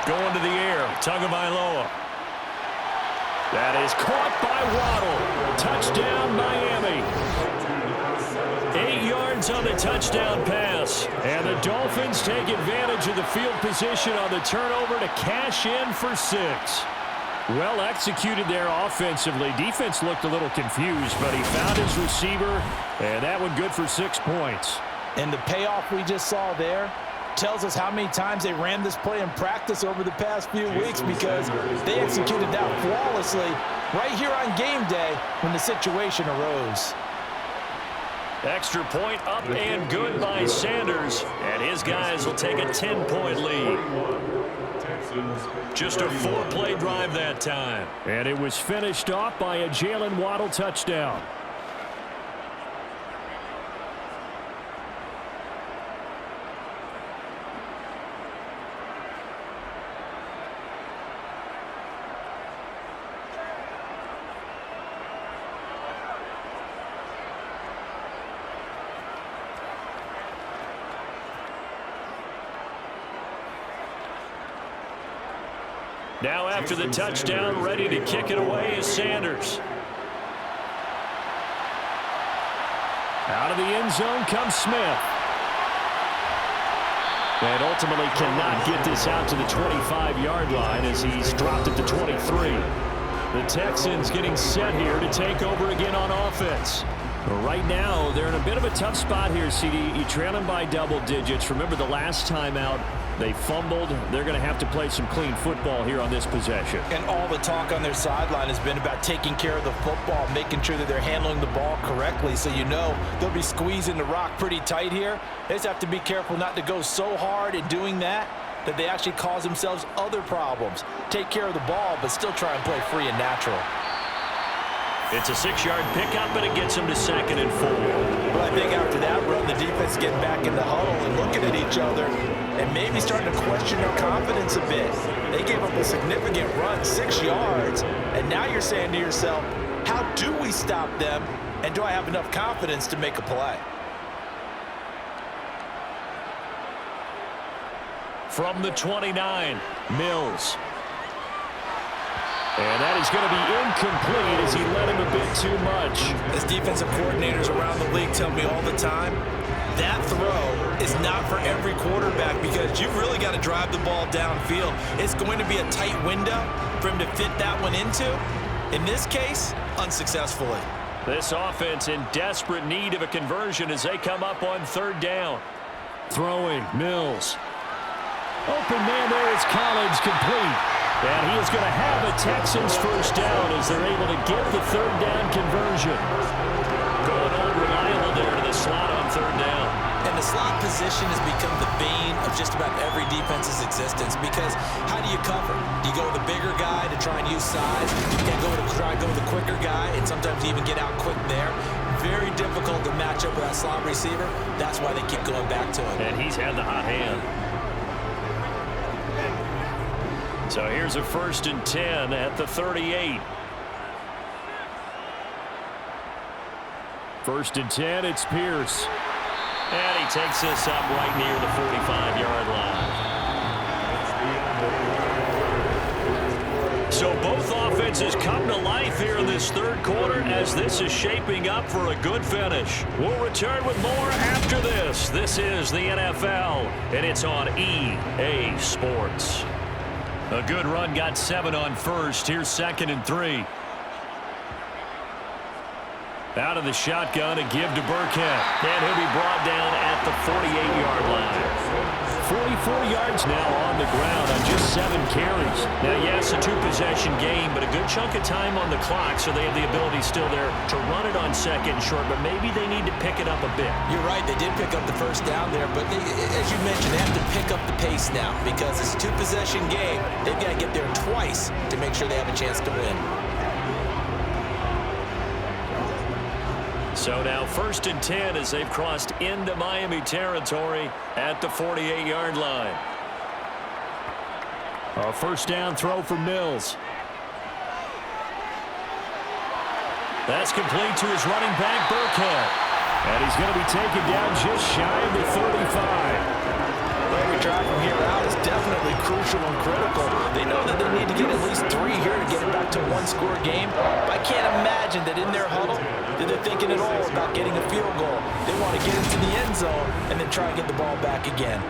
Going to the air, Tagovaila. That is caught by Waddle. Touchdown, Miami. 8 yards on the touchdown pass. And the Dolphins take advantage of the field position on the turnover to cash in for 6. Well executed there offensively. Defense looked a little confused, but he found his receiver, and that one good for 6 points. And the payoff we just saw there tells us how many times they ran this play in practice over the past few weeks, because they executed that flawlessly right here on game day when the situation arose. Extra point up and good by Sanders, and his guys will take a 10-point lead. Just a 4-play drive that time. And it was finished off by a Jalen Waddle touchdown. Now after the touchdown, ready to kick it away is Sanders. Out of the end zone comes Smith. And ultimately cannot get this out to the 25-yard line as he's dropped at the 23. The Texans getting set here to take over again on offense. But right now, they're in a bit of a tough spot here, CD. You trail them by double digits. Remember the last time out, they fumbled. They're going to have to play some clean football here on this possession. And all the talk on their sideline has been about taking care of the football, making sure that they're handling the ball correctly. So you know they'll be squeezing the rock pretty tight here. They just have to be careful not to go so hard in doing that they actually cause themselves other problems. Take care of the ball, but still try and play free and natural. It's a 6-yard pickup, but it gets them to 2nd and 4. Well, I think after that run, the defense getting back in the huddle and looking at each other and maybe starting to question their confidence a bit. They gave up a significant run, 6 yards, and now you're saying to yourself, how do we stop them, and do I have enough confidence to make a play? From the 29, Mills. And that is going to be incomplete as he led him a bit too much. As defensive coordinators around the league tell me all the time, that throw is not for every quarterback because you've really got to drive the ball downfield. It's going to be a tight window for him to fit that one into. In this case, unsuccessfully. This offense in desperate need of a conversion as they come up on 3rd down. Throwing, Mills. Open man there is Collins, complete. And he is going to have a Texans first down as they're able to get the 3rd down conversion. Going on reliable there to the slot on 3rd down. And the slot position has become the bane of just about every defense's existence because how do you cover? Do you go with the bigger guy to try and use size? You can't try and go with the quicker guy, and sometimes you even get out quick there. Very difficult to match up with that slot receiver. That's why they keep going back to him. And he's had the hot hand. So here's a 1st and 10 at the 38. 1st and 10, it's Pierce. And he takes this up right near the 45-yard line. So both offenses come to life here in this 3rd quarter as this is shaping up for a good finish. We'll return with more after this. This is the NFL, and it's on EA Sports. A good run, got 7 on 1st. Here's 2nd and 3. Out of the shotgun, a give to Burkhead. And he'll be brought down at the 48-yard line. 44 yards now on the ground on just 7 carries. Now, yes, a 2-possession game, but a good chunk of time on the clock, so they have the ability still there to run it on 2nd and short, but maybe they need to pick it up a bit. You're right, they did pick up the first down there, but as you mentioned, they have to pick up the pace now because it's a 2-possession game. They've got to get there twice to make sure they have a chance to win. So now 1st and 10 as they've crossed into Miami territory at the 48-yard line. A 1st down throw for Mills. That's complete to his running back, Burkhead. And he's going to be taken down just shy of the 35. Every drive from here out is definitely crucial and critical. They know that they need to get at least 3 here to get it back to a 1-score game. But I can't imagine that in their huddle that they're thinking at all about getting a field goal. They want to get into the end zone and then try and get the ball back again.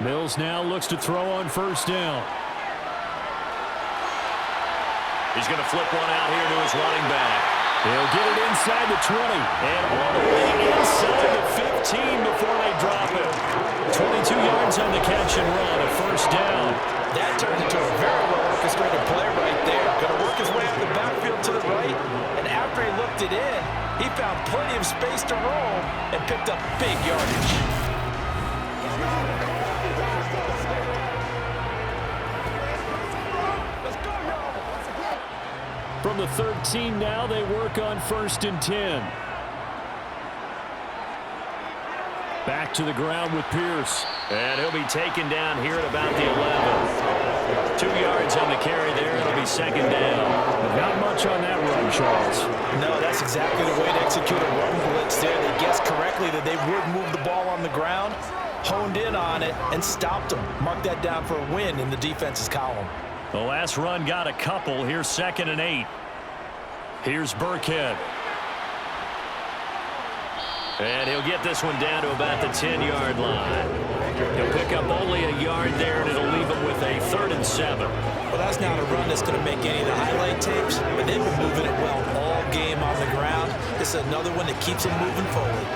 Mills now looks to throw on 1st down. He's going to flip one out here to his running back. He'll get it inside the 20. And all the way inside the 15 before they drop it. 22 yards on the catch and run, a 1st down. That turned into a very well-orchestrated play right there. Going to work his way out the backfield to the right. And after he looked it in, he found plenty of space to roll and picked up big yardage. From the 13 now, they work on 1st and 10. Back to the ground with Pierce. And he'll be taken down here at about the 11. 2 yards on the carry there. It'll be 2nd down. Not much on that run, Charles. No, that's exactly the way to execute a run blitz there. They guessed correctly that they would move the ball on the ground. honed in on it, and stopped them. Mark that down for a win in the defense's column. The last run got a couple. Here's 2nd and 8. Here's Burkhead. And he'll get this one down to about the 10-yard line. He'll pick up only a yard there, and it'll leave him with a 3rd and 7. Well, that's not a run that's going to make any of the highlight tapes, but they've been moving it well all game on the ground. This is another one that keeps them moving forward.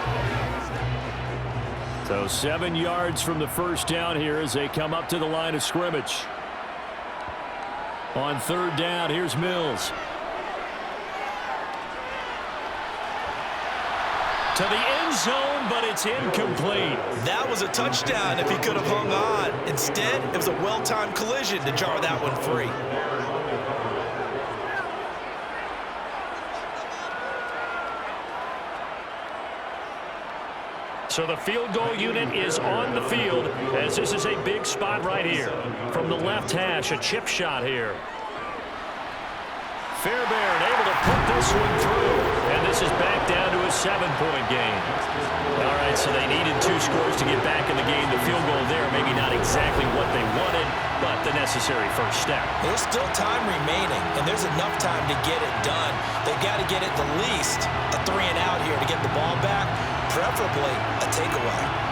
So 7 yards from the first down here as they come up to the line of scrimmage. On 3rd down, here's Mills. To the end zone, but it's incomplete. That was a touchdown if he could have hung on. Instead, it was a well-timed collision to jar that one free. So the field goal unit is on the field as this is a big spot right here. From the left hash, a chip shot here. Fairbairn able to put this one through, and this is back down to a 7-point game. All right, so they needed 2 scores to get back in the game. The field goal there, maybe not exactly what they wanted, but the necessary first step. There's still time remaining, and there's enough time to get it done. They've got to get at the least a 3-and-out here to get the ball back, preferably a takeaway.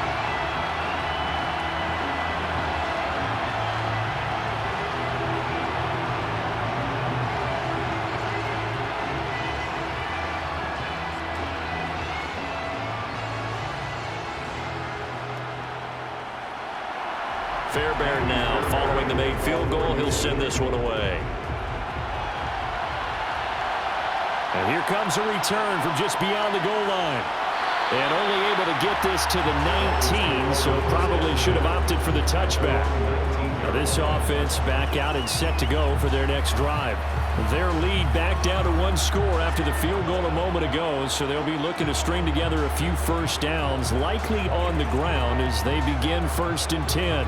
Fairbairn now following the made field goal. He'll send this one away. And here comes a return from just beyond the goal line. And only able to get this to the 19, so probably should have opted for the touchback. Now this offense back out and set to go for their next drive. Their lead back down to 1 score after the field goal a moment ago, so they'll be looking to string together a few first downs, likely on the ground as they begin 1st and 10.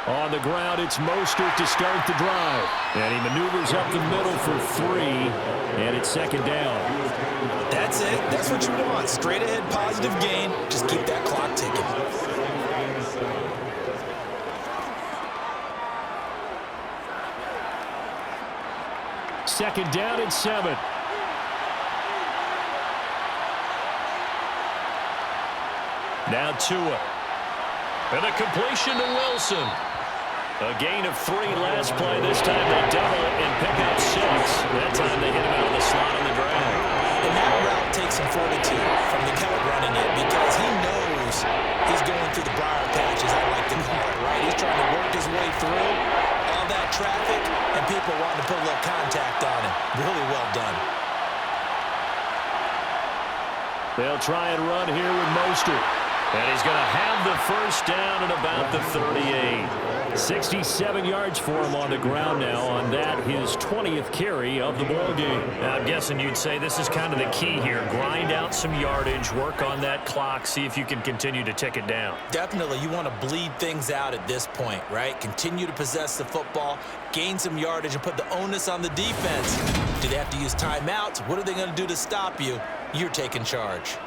On the ground, it's Mostert to start the drive. And he maneuvers up the middle for 3, and it's 2nd down. That's it. That's what you want. Straight ahead, positive gain. Just keep that clock ticking. Second down and 7. Now Tua. And a completion to Wilson. A gain of 3 last play. This time they double it and pick up 6. That time they hit him out of the slot on the ground. And that route takes some fortitude from the count running it because he knows he's going through the briar patch, as I like to call it, right? He's trying to work his way through all that traffic and people wanting to put a little contact on him. Really well done. They'll try and run here with Mostert. And he's going to have the first down at about the 38. 67 yards for him on the ground now on that, his 20th carry of the ball game. I'm guessing you'd say this is kind of the key here. Grind out some yardage, work on that clock, see if you can continue to tick it down. Definitely, you want to bleed things out at this point, right? Continue to possess the football, gain some yardage, and put the onus on the defense. Do they have to use timeouts? What are they going to do to stop you? You're taking charge.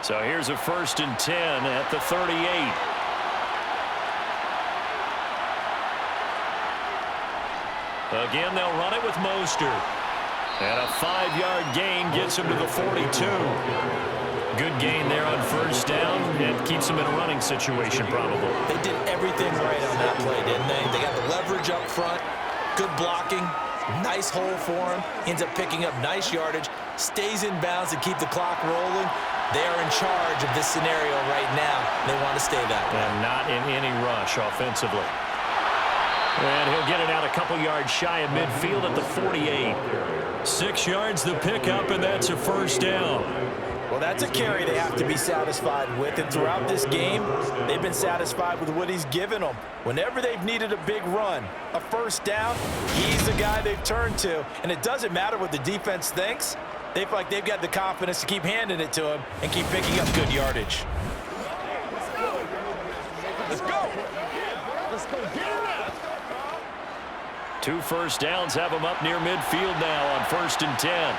So here's a 1st and 10 at the 38. Again, they'll run it with Mostert. And a 5-yard gain gets him to the 42. Good gain there on 1st down and keeps him in a running situation probably. They did everything right on that play, didn't they? They got the leverage up front, good blocking, nice hole for him, ends up picking up nice yardage, stays in bounds to keep the clock rolling. They are in charge of this scenario right now. They want to stay that way. And not in any rush offensively. And he'll get it out a couple yards shy of midfield at the 48. 6 yards the pickup, and that's a 1st down. Well, that's a carry they have to be satisfied with, and throughout this game, they've been satisfied with what he's given them. Whenever they've needed a big run, a first down, he's the guy they've turned to. And it doesn't matter what the defense thinks. They feel like they've got the confidence to keep handing it to him and keep picking up good yardage. Let's go. Let's go. Get it out. 2 first downs have him up near midfield now on 1st and 10.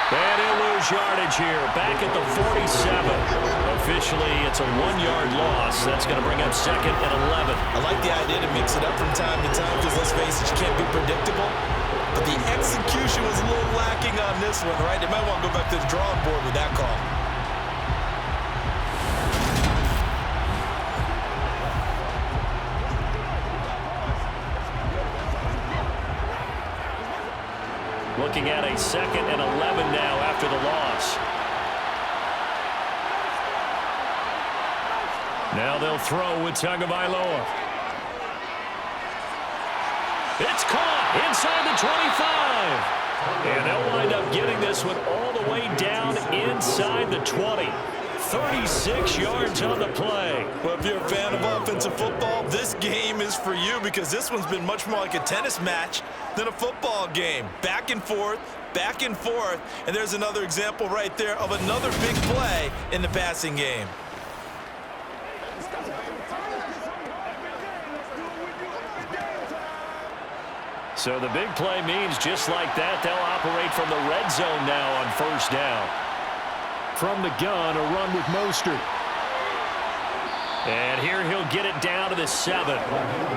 And he'll lose yardage here, back at the 47. Officially, it's a 1-yard loss. That's going to bring up 2nd and 11. I like the idea to mix it up from time to time because, let's face it, you can't be predictable. But the execution was a little lacking on this one, right? They might want to go back to the drawing board with that call. Looking at a 2nd and 11 now after the loss. Now they'll throw with Tagovaila. It's caught inside the 25. And they'll wind up getting this one all the way down inside the 20. 36 yards on the play. Well, if you're a fan of offensive football, this game is for you because this one's been much more like a tennis match than a football game. Back and forth, and there's another example right there of another big play in the passing game. So the big play means just like that, they'll operate from the red zone now on 1st down. From the gun, a run with Mostert. And here he'll get it down to the 7.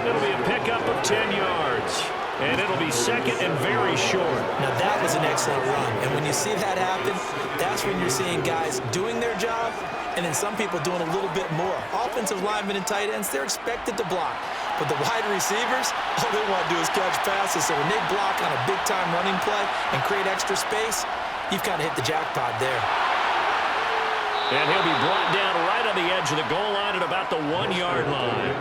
It'll be a pickup of 10 yards. And it'll be 2nd and very short. Now that was an excellent run. And when you see that happen, that's when you're seeing guys doing their job and then some people doing a little bit more. Offensive linemen and tight ends, they're expected to block. But the wide receivers, all they want to do is catch passes. So when they block on a big-time running play and create extra space, you've kind of hit the jackpot there. And he'll be brought down right on the edge of the goal line at about the 1-yard line.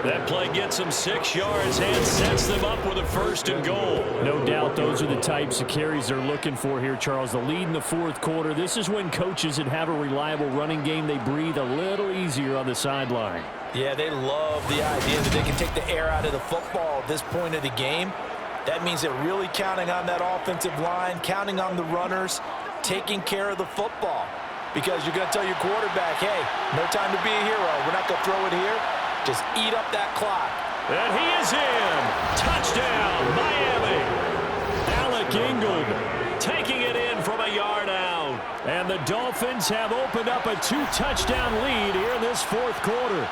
That play gets them 6 yards and sets them up with a 1st and goal. No doubt those are the types of carries they're looking for here, Charles. The lead in the 4th quarter. This is when coaches that have a reliable running game, they breathe a little easier on the sideline. Yeah, they love the idea that they can take the air out of the football at this point of the game. That means they're really counting on that offensive line, counting on the runners, taking care of the football. Because you're going to tell your quarterback, hey, no time to be a hero. We're not going to throw it here. Just eat up that clock. And he is in. Touchdown, Miami. Alec Ingold Taking it in from a yard out. And the Dolphins have opened up a 2-touchdown lead here in this 4th quarter.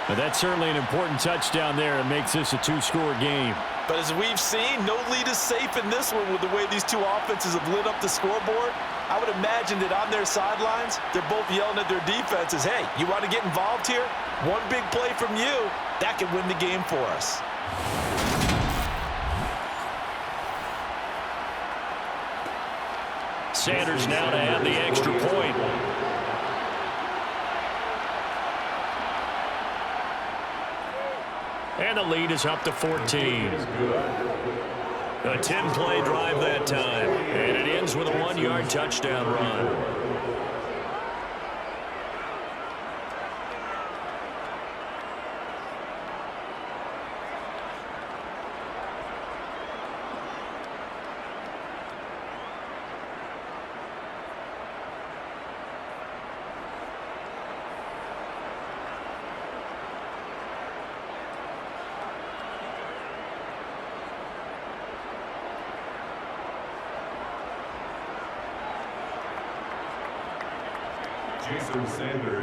But that's certainly an important touchdown there. It makes this a 2-score game. But as we've seen, no lead is safe in this one with the way these two offenses have lit up the scoreboard. I would imagine that on their sidelines, they're both yelling at their defenses, hey, you want to get involved here? One big play from you, that could win the game for us. Sanders now to add the extra point. And the lead is up to 14. A 10-play drive that time. And it ends with a 1-yard touchdown run.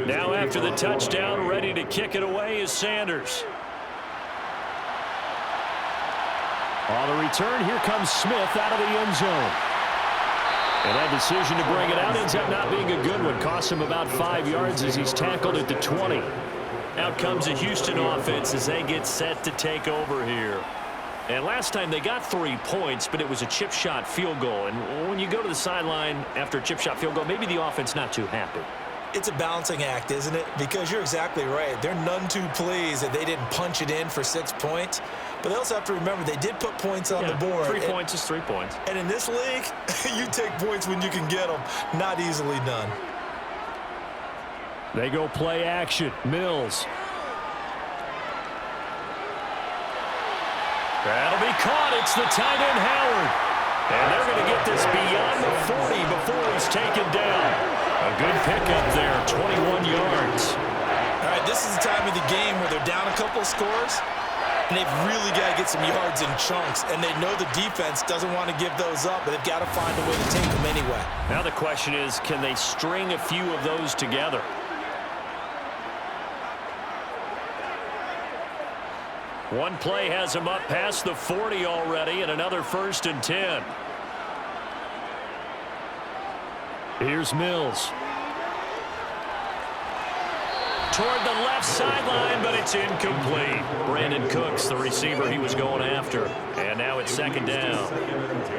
Now after the touchdown, ready to kick it away is Sanders. On the return, here comes Smith out of the end zone. And that decision to bring it out ends up not being a good one. Costs him about 5 yards as he's tackled at the 20. Out comes the Houston offense as they get set to take over here. And last time they got 3 points, but it was a chip shot field goal. And when you go to the sideline after a chip shot field goal, maybe the offense not too happy. It's a balancing act, isn't it? Because you're exactly right. They're none too pleased that they didn't punch it in for 6 points. But they also have to remember they did put points on the board. 3 points is 3 points. And in this league, you take points when you can get them. Not easily done. They go play action. Mills. That'll be caught. It's the tight end, Howard. And they're going to get this beyond the 40 before he's taken down. A good pickup there, 21 yards. All right, this is the time of the game where they're down a couple of scores, and they've really got to get some yards in chunks, and they know the defense doesn't want to give those up, but they've got to find a way to take them anyway. Now the question is, can they string a few of those together? One play has him up past the 40 already, and another 1st and 10. Here's Mills. Toward the left sideline, but it's incomplete. Brandon Cooks, the receiver he was going after. And now it's 2nd down.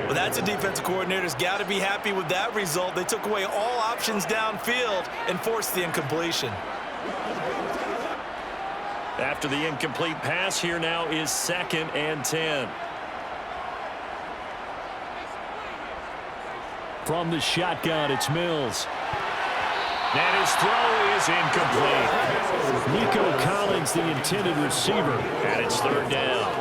Well, that's a defensive coordinator's got to be happy with that result. They took away all options downfield and forced the incompletion. After the incomplete pass, here now is 2nd and 10. From the shotgun, it's Mills. And his throw is incomplete. Nico Collins, the intended receiver. And it's 3rd down.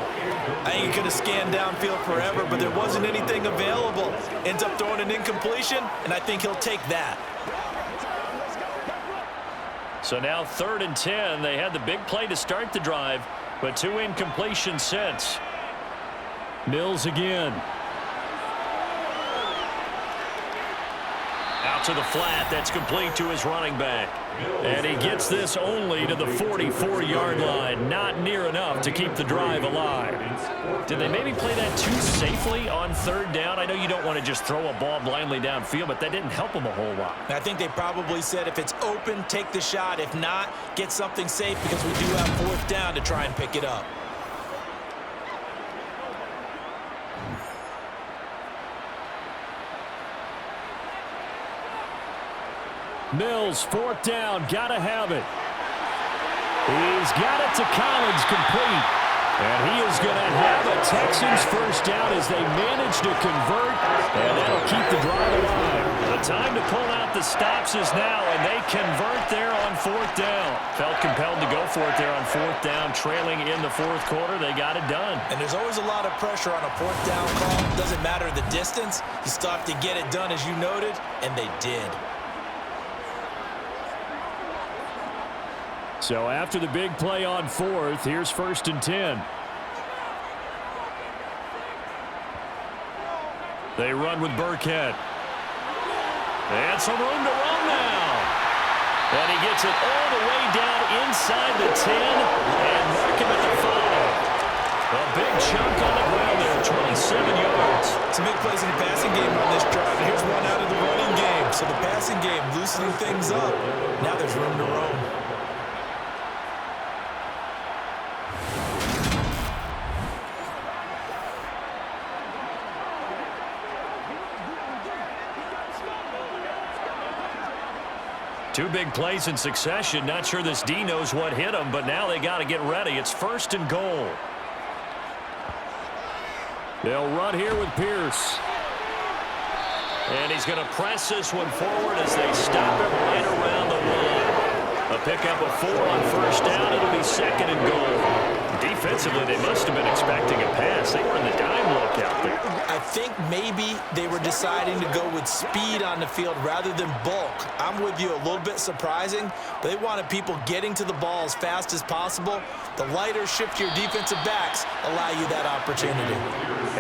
I think he could have scanned downfield forever, but there wasn't anything available. Ends up throwing an incompletion, and I think he'll take that. So now 3rd and 10. They had the big play to start the drive, but 2 incompletions since. Mills again. Out to the flat. That's complete to his running back. And he gets this only to the 44-yard line. Not near enough to keep the drive alive. Did they maybe play that too safely on 3rd down? I know you don't want to just throw a ball blindly downfield, but that didn't help them a whole lot. I think they probably said if it's open, take the shot. If not, get something safe because we do have 4th down to try and pick it up. Mills, 4th down, gotta have it. He's got it to Collins, complete. And he is going to have a Texans 1st down as they manage to convert, and that'll keep the drive alive. The time to pull out the stops is now, and they convert there on 4th down. Felt compelled to go for it there on 4th down, trailing in the 4th quarter. They got it done. And there's always a lot of pressure on a 4th down call. Doesn't matter the distance. You still have to get it done, as you noted, and they did. So after the big play on 4th, here's 1st and 10. They run with Burkhead. And some room to run now. And he gets it all the way down inside the 10 and mark him at the 5. A big chunk on the ground there, 27 yards. Some big plays in the passing game on this drive. And here's one out of the running game. So the passing game loosening things up. Now there's room to roam. Two big plays in succession. Not sure this D knows what hit him, but now they got to get ready. It's 1st and goal. They'll run here with Pierce. And he's going to press this one forward as they stop him right around the 1. A pickup of 4 on 1st down. It'll be 2nd and goal. Defensively, they must have been expecting a pass. They were in the dime look out there. I think maybe they were deciding to go with speed on the field rather than bulk. I'm with you, a little bit surprising. They wanted people getting to the ball as fast as possible. The lighter, shiftier defensive backs allow you that opportunity.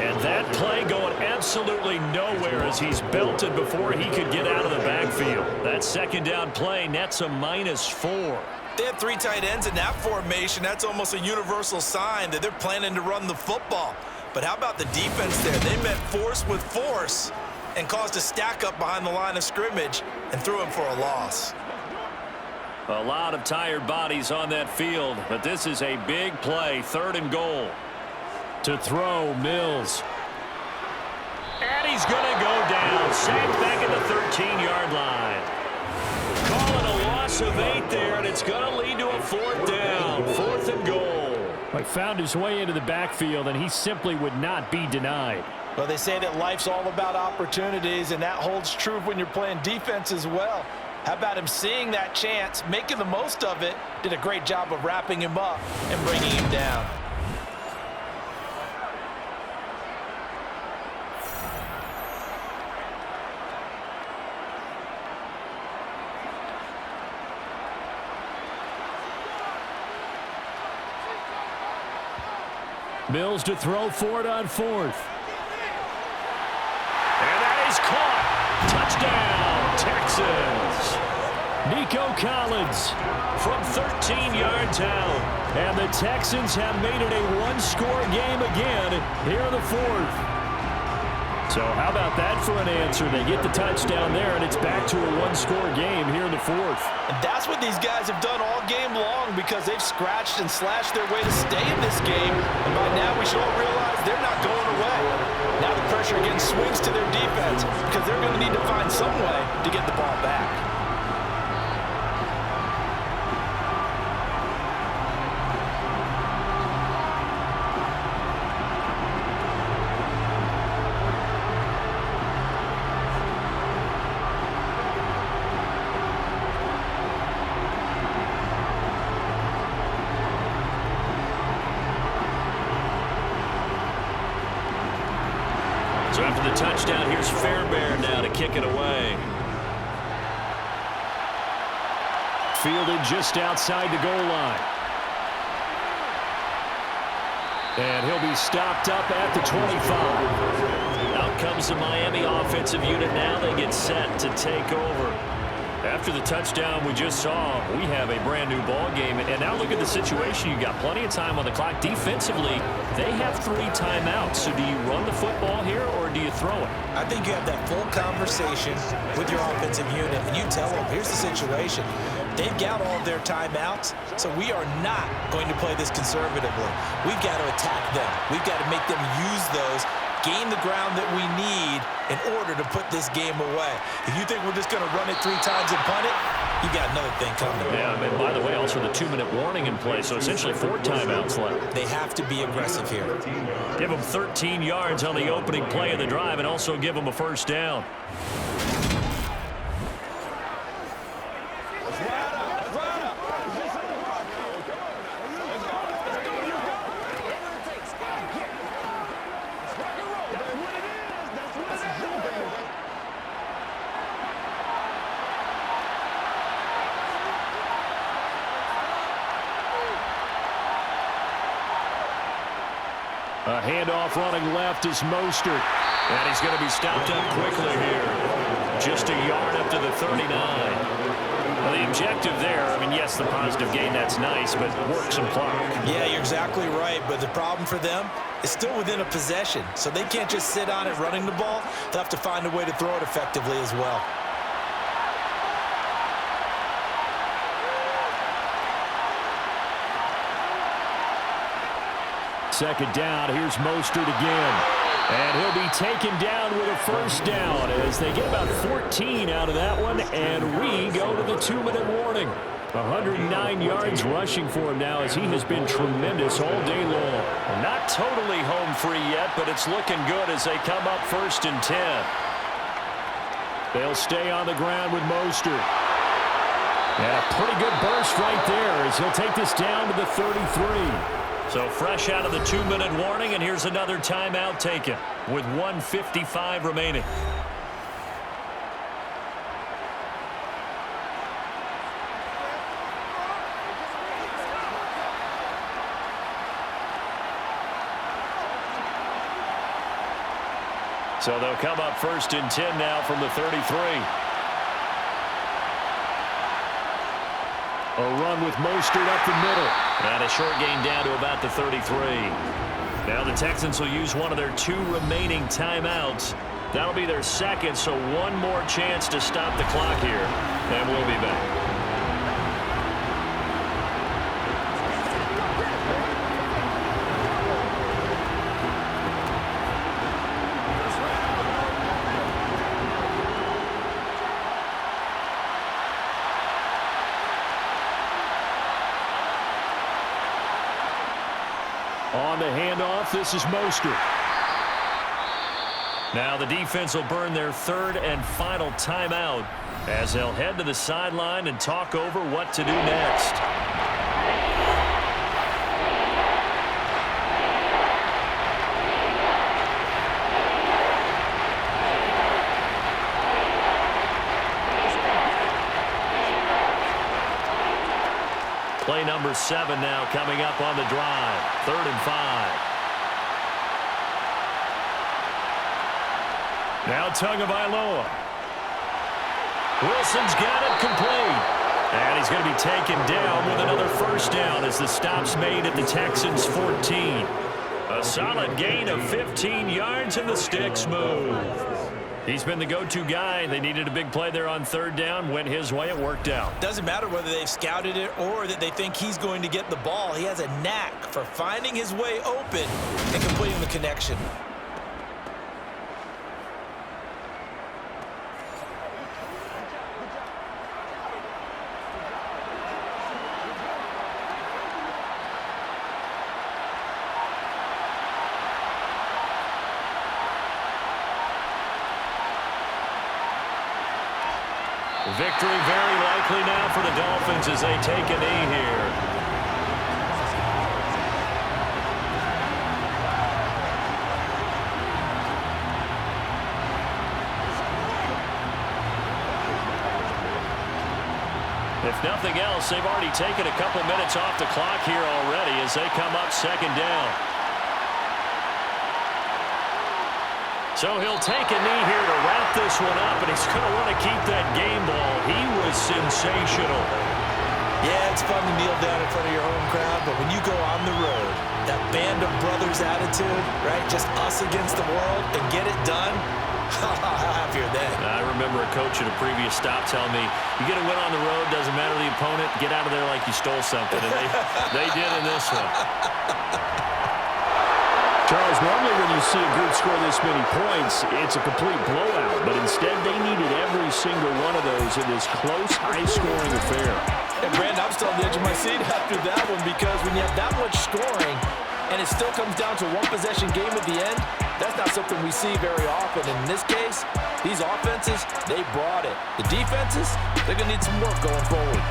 And that play going absolutely nowhere as he's belted before he could get out of the backfield. That 2nd down play nets a -4. They have 3 tight ends in that formation. That's almost a universal sign that they're planning to run the football. But how about the defense there? They met force with force and caused a stack up behind the line of scrimmage and threw him for a loss. A lot of tired bodies on that field, but this is a big play, 3rd and goal. To throw, Mills. And he's going to go down. Sacked back at the 13-yard line. Call it a loss of 8 there, and it's going to lead to a 4th down. 4th and goal. But found his way into the backfield, and he simply would not be denied. Well, they say that life's all about opportunities, and that holds true when you're playing defense as well. How about him seeing that chance, making the most of it, did a great job of wrapping him up and bringing him down. Mills to throw for it on 4th. And that is caught. Touchdown, Texans. Nico Collins From 13 yards out. And the Texans have made it a one-score game again here in the 4th. So how about that for an answer? They get the touchdown there, and it's back to a one-score game here in the 4th. And that's what these guys have done all game long because they've scratched and slashed their way to stay in this game. And by now we should all realize they're not going away. Now the pressure again swings to their defense because they're going to need to find some way to get the ball back. So after the touchdown, here's Fairbairn now to kick it away. Fielded just outside the goal line. And he'll be stopped up at the 25. Out comes the Miami offensive unit now. They get set to take over. After the touchdown we just saw, we have a brand new ball game. And now look at the situation. You've got plenty of time on the clock. Defensively, they have 3 timeouts. So do you run the football here or do you throw it? I think you have that full conversation with your offensive unit, and you tell them, here's the situation. They've got all of their timeouts, so we are not going to play this conservatively. We've got to attack them. We've got to make them use those, gain the ground that we need in order to put this game away. If you think we're just going to run it 3 times and punt it, you got another thing coming. Yeah, and by the way, also the 2-minute warning in play, so essentially 4 timeouts left. They have to be aggressive here. Give them 13 yards on the opening play of the drive and also give them a first down. A handoff running left is Mostert. And he's going to be stopped up quickly here. Just a yard up to the 39. Well, the objective there, I mean, yes, the positive gain, that's nice, but work some clock. Yeah, you're exactly right, but the problem for them is still within a possession, so they can't just sit on it running the ball. They'll have to find a way to throw it effectively as well. Second down, here's Mostert again. And he'll be taken down with a first down as they get about 14 out of that one, and we go to the 2-minute warning. 109 yards rushing for him now as he has been tremendous all day long. Not totally home free yet, but it's looking good as they come up 1st and 10. They'll stay on the ground with Mostert. And a pretty good burst right there as he'll take this down to the 33. So fresh out of the 2-minute warning, and here's another timeout taken with 1:55 remaining. So they'll come up 1st and 10 now from the 33. A run with Mostert up the middle. And a short gain down to about the 33. Now the Texans will use one of their 2 remaining timeouts. That'll be their second, so one more chance to stop the clock here. And we'll be back. On the handoff, this is Mostert. Now the defense will burn their third and final timeout as they'll head to the sideline and talk over what to do next. Play number 7 now coming up on the drive. 3rd and 5. Now Tagovaila. Wilson's got it complete. And he's going to be taken down with another first down as the stop's made at the Texans' 14. A solid gain of 15 yards and the sticks move. He's been the go-to guy. They needed a big play there on 3rd down. Went his way. It worked out. Doesn't matter whether they've scouted it or that they think he's going to get the ball. He has a knack for finding his way open and completing the connection. Victory very likely now for the Dolphins as they take a knee here. If nothing else, they've already taken a couple minutes off the clock here already as they come up 2nd down. So he'll take a knee here to wrap this one up, and he's going to want to keep that game ball. He was sensational. Yeah, it's fun to kneel down in front of your home crowd, but when you go on the road, that band of brothers attitude, right, just us against the world, and get it done, how happy are they? I remember a coach at a previous stop telling me, you get a win on the road, doesn't matter the opponent, get out of there like you stole something. And they did in this one. Charles, normally when you see a group score this many points, it's a complete blowout. But instead, they needed every single one of those in this close, high-scoring affair. And, Brandon, I'm still on the edge of my seat after that one because when you have that much scoring and it still comes down to one possession game at the end, that's not something we see very often. And in this case, these offenses, they brought it. The defenses, they're going to need some work going forward.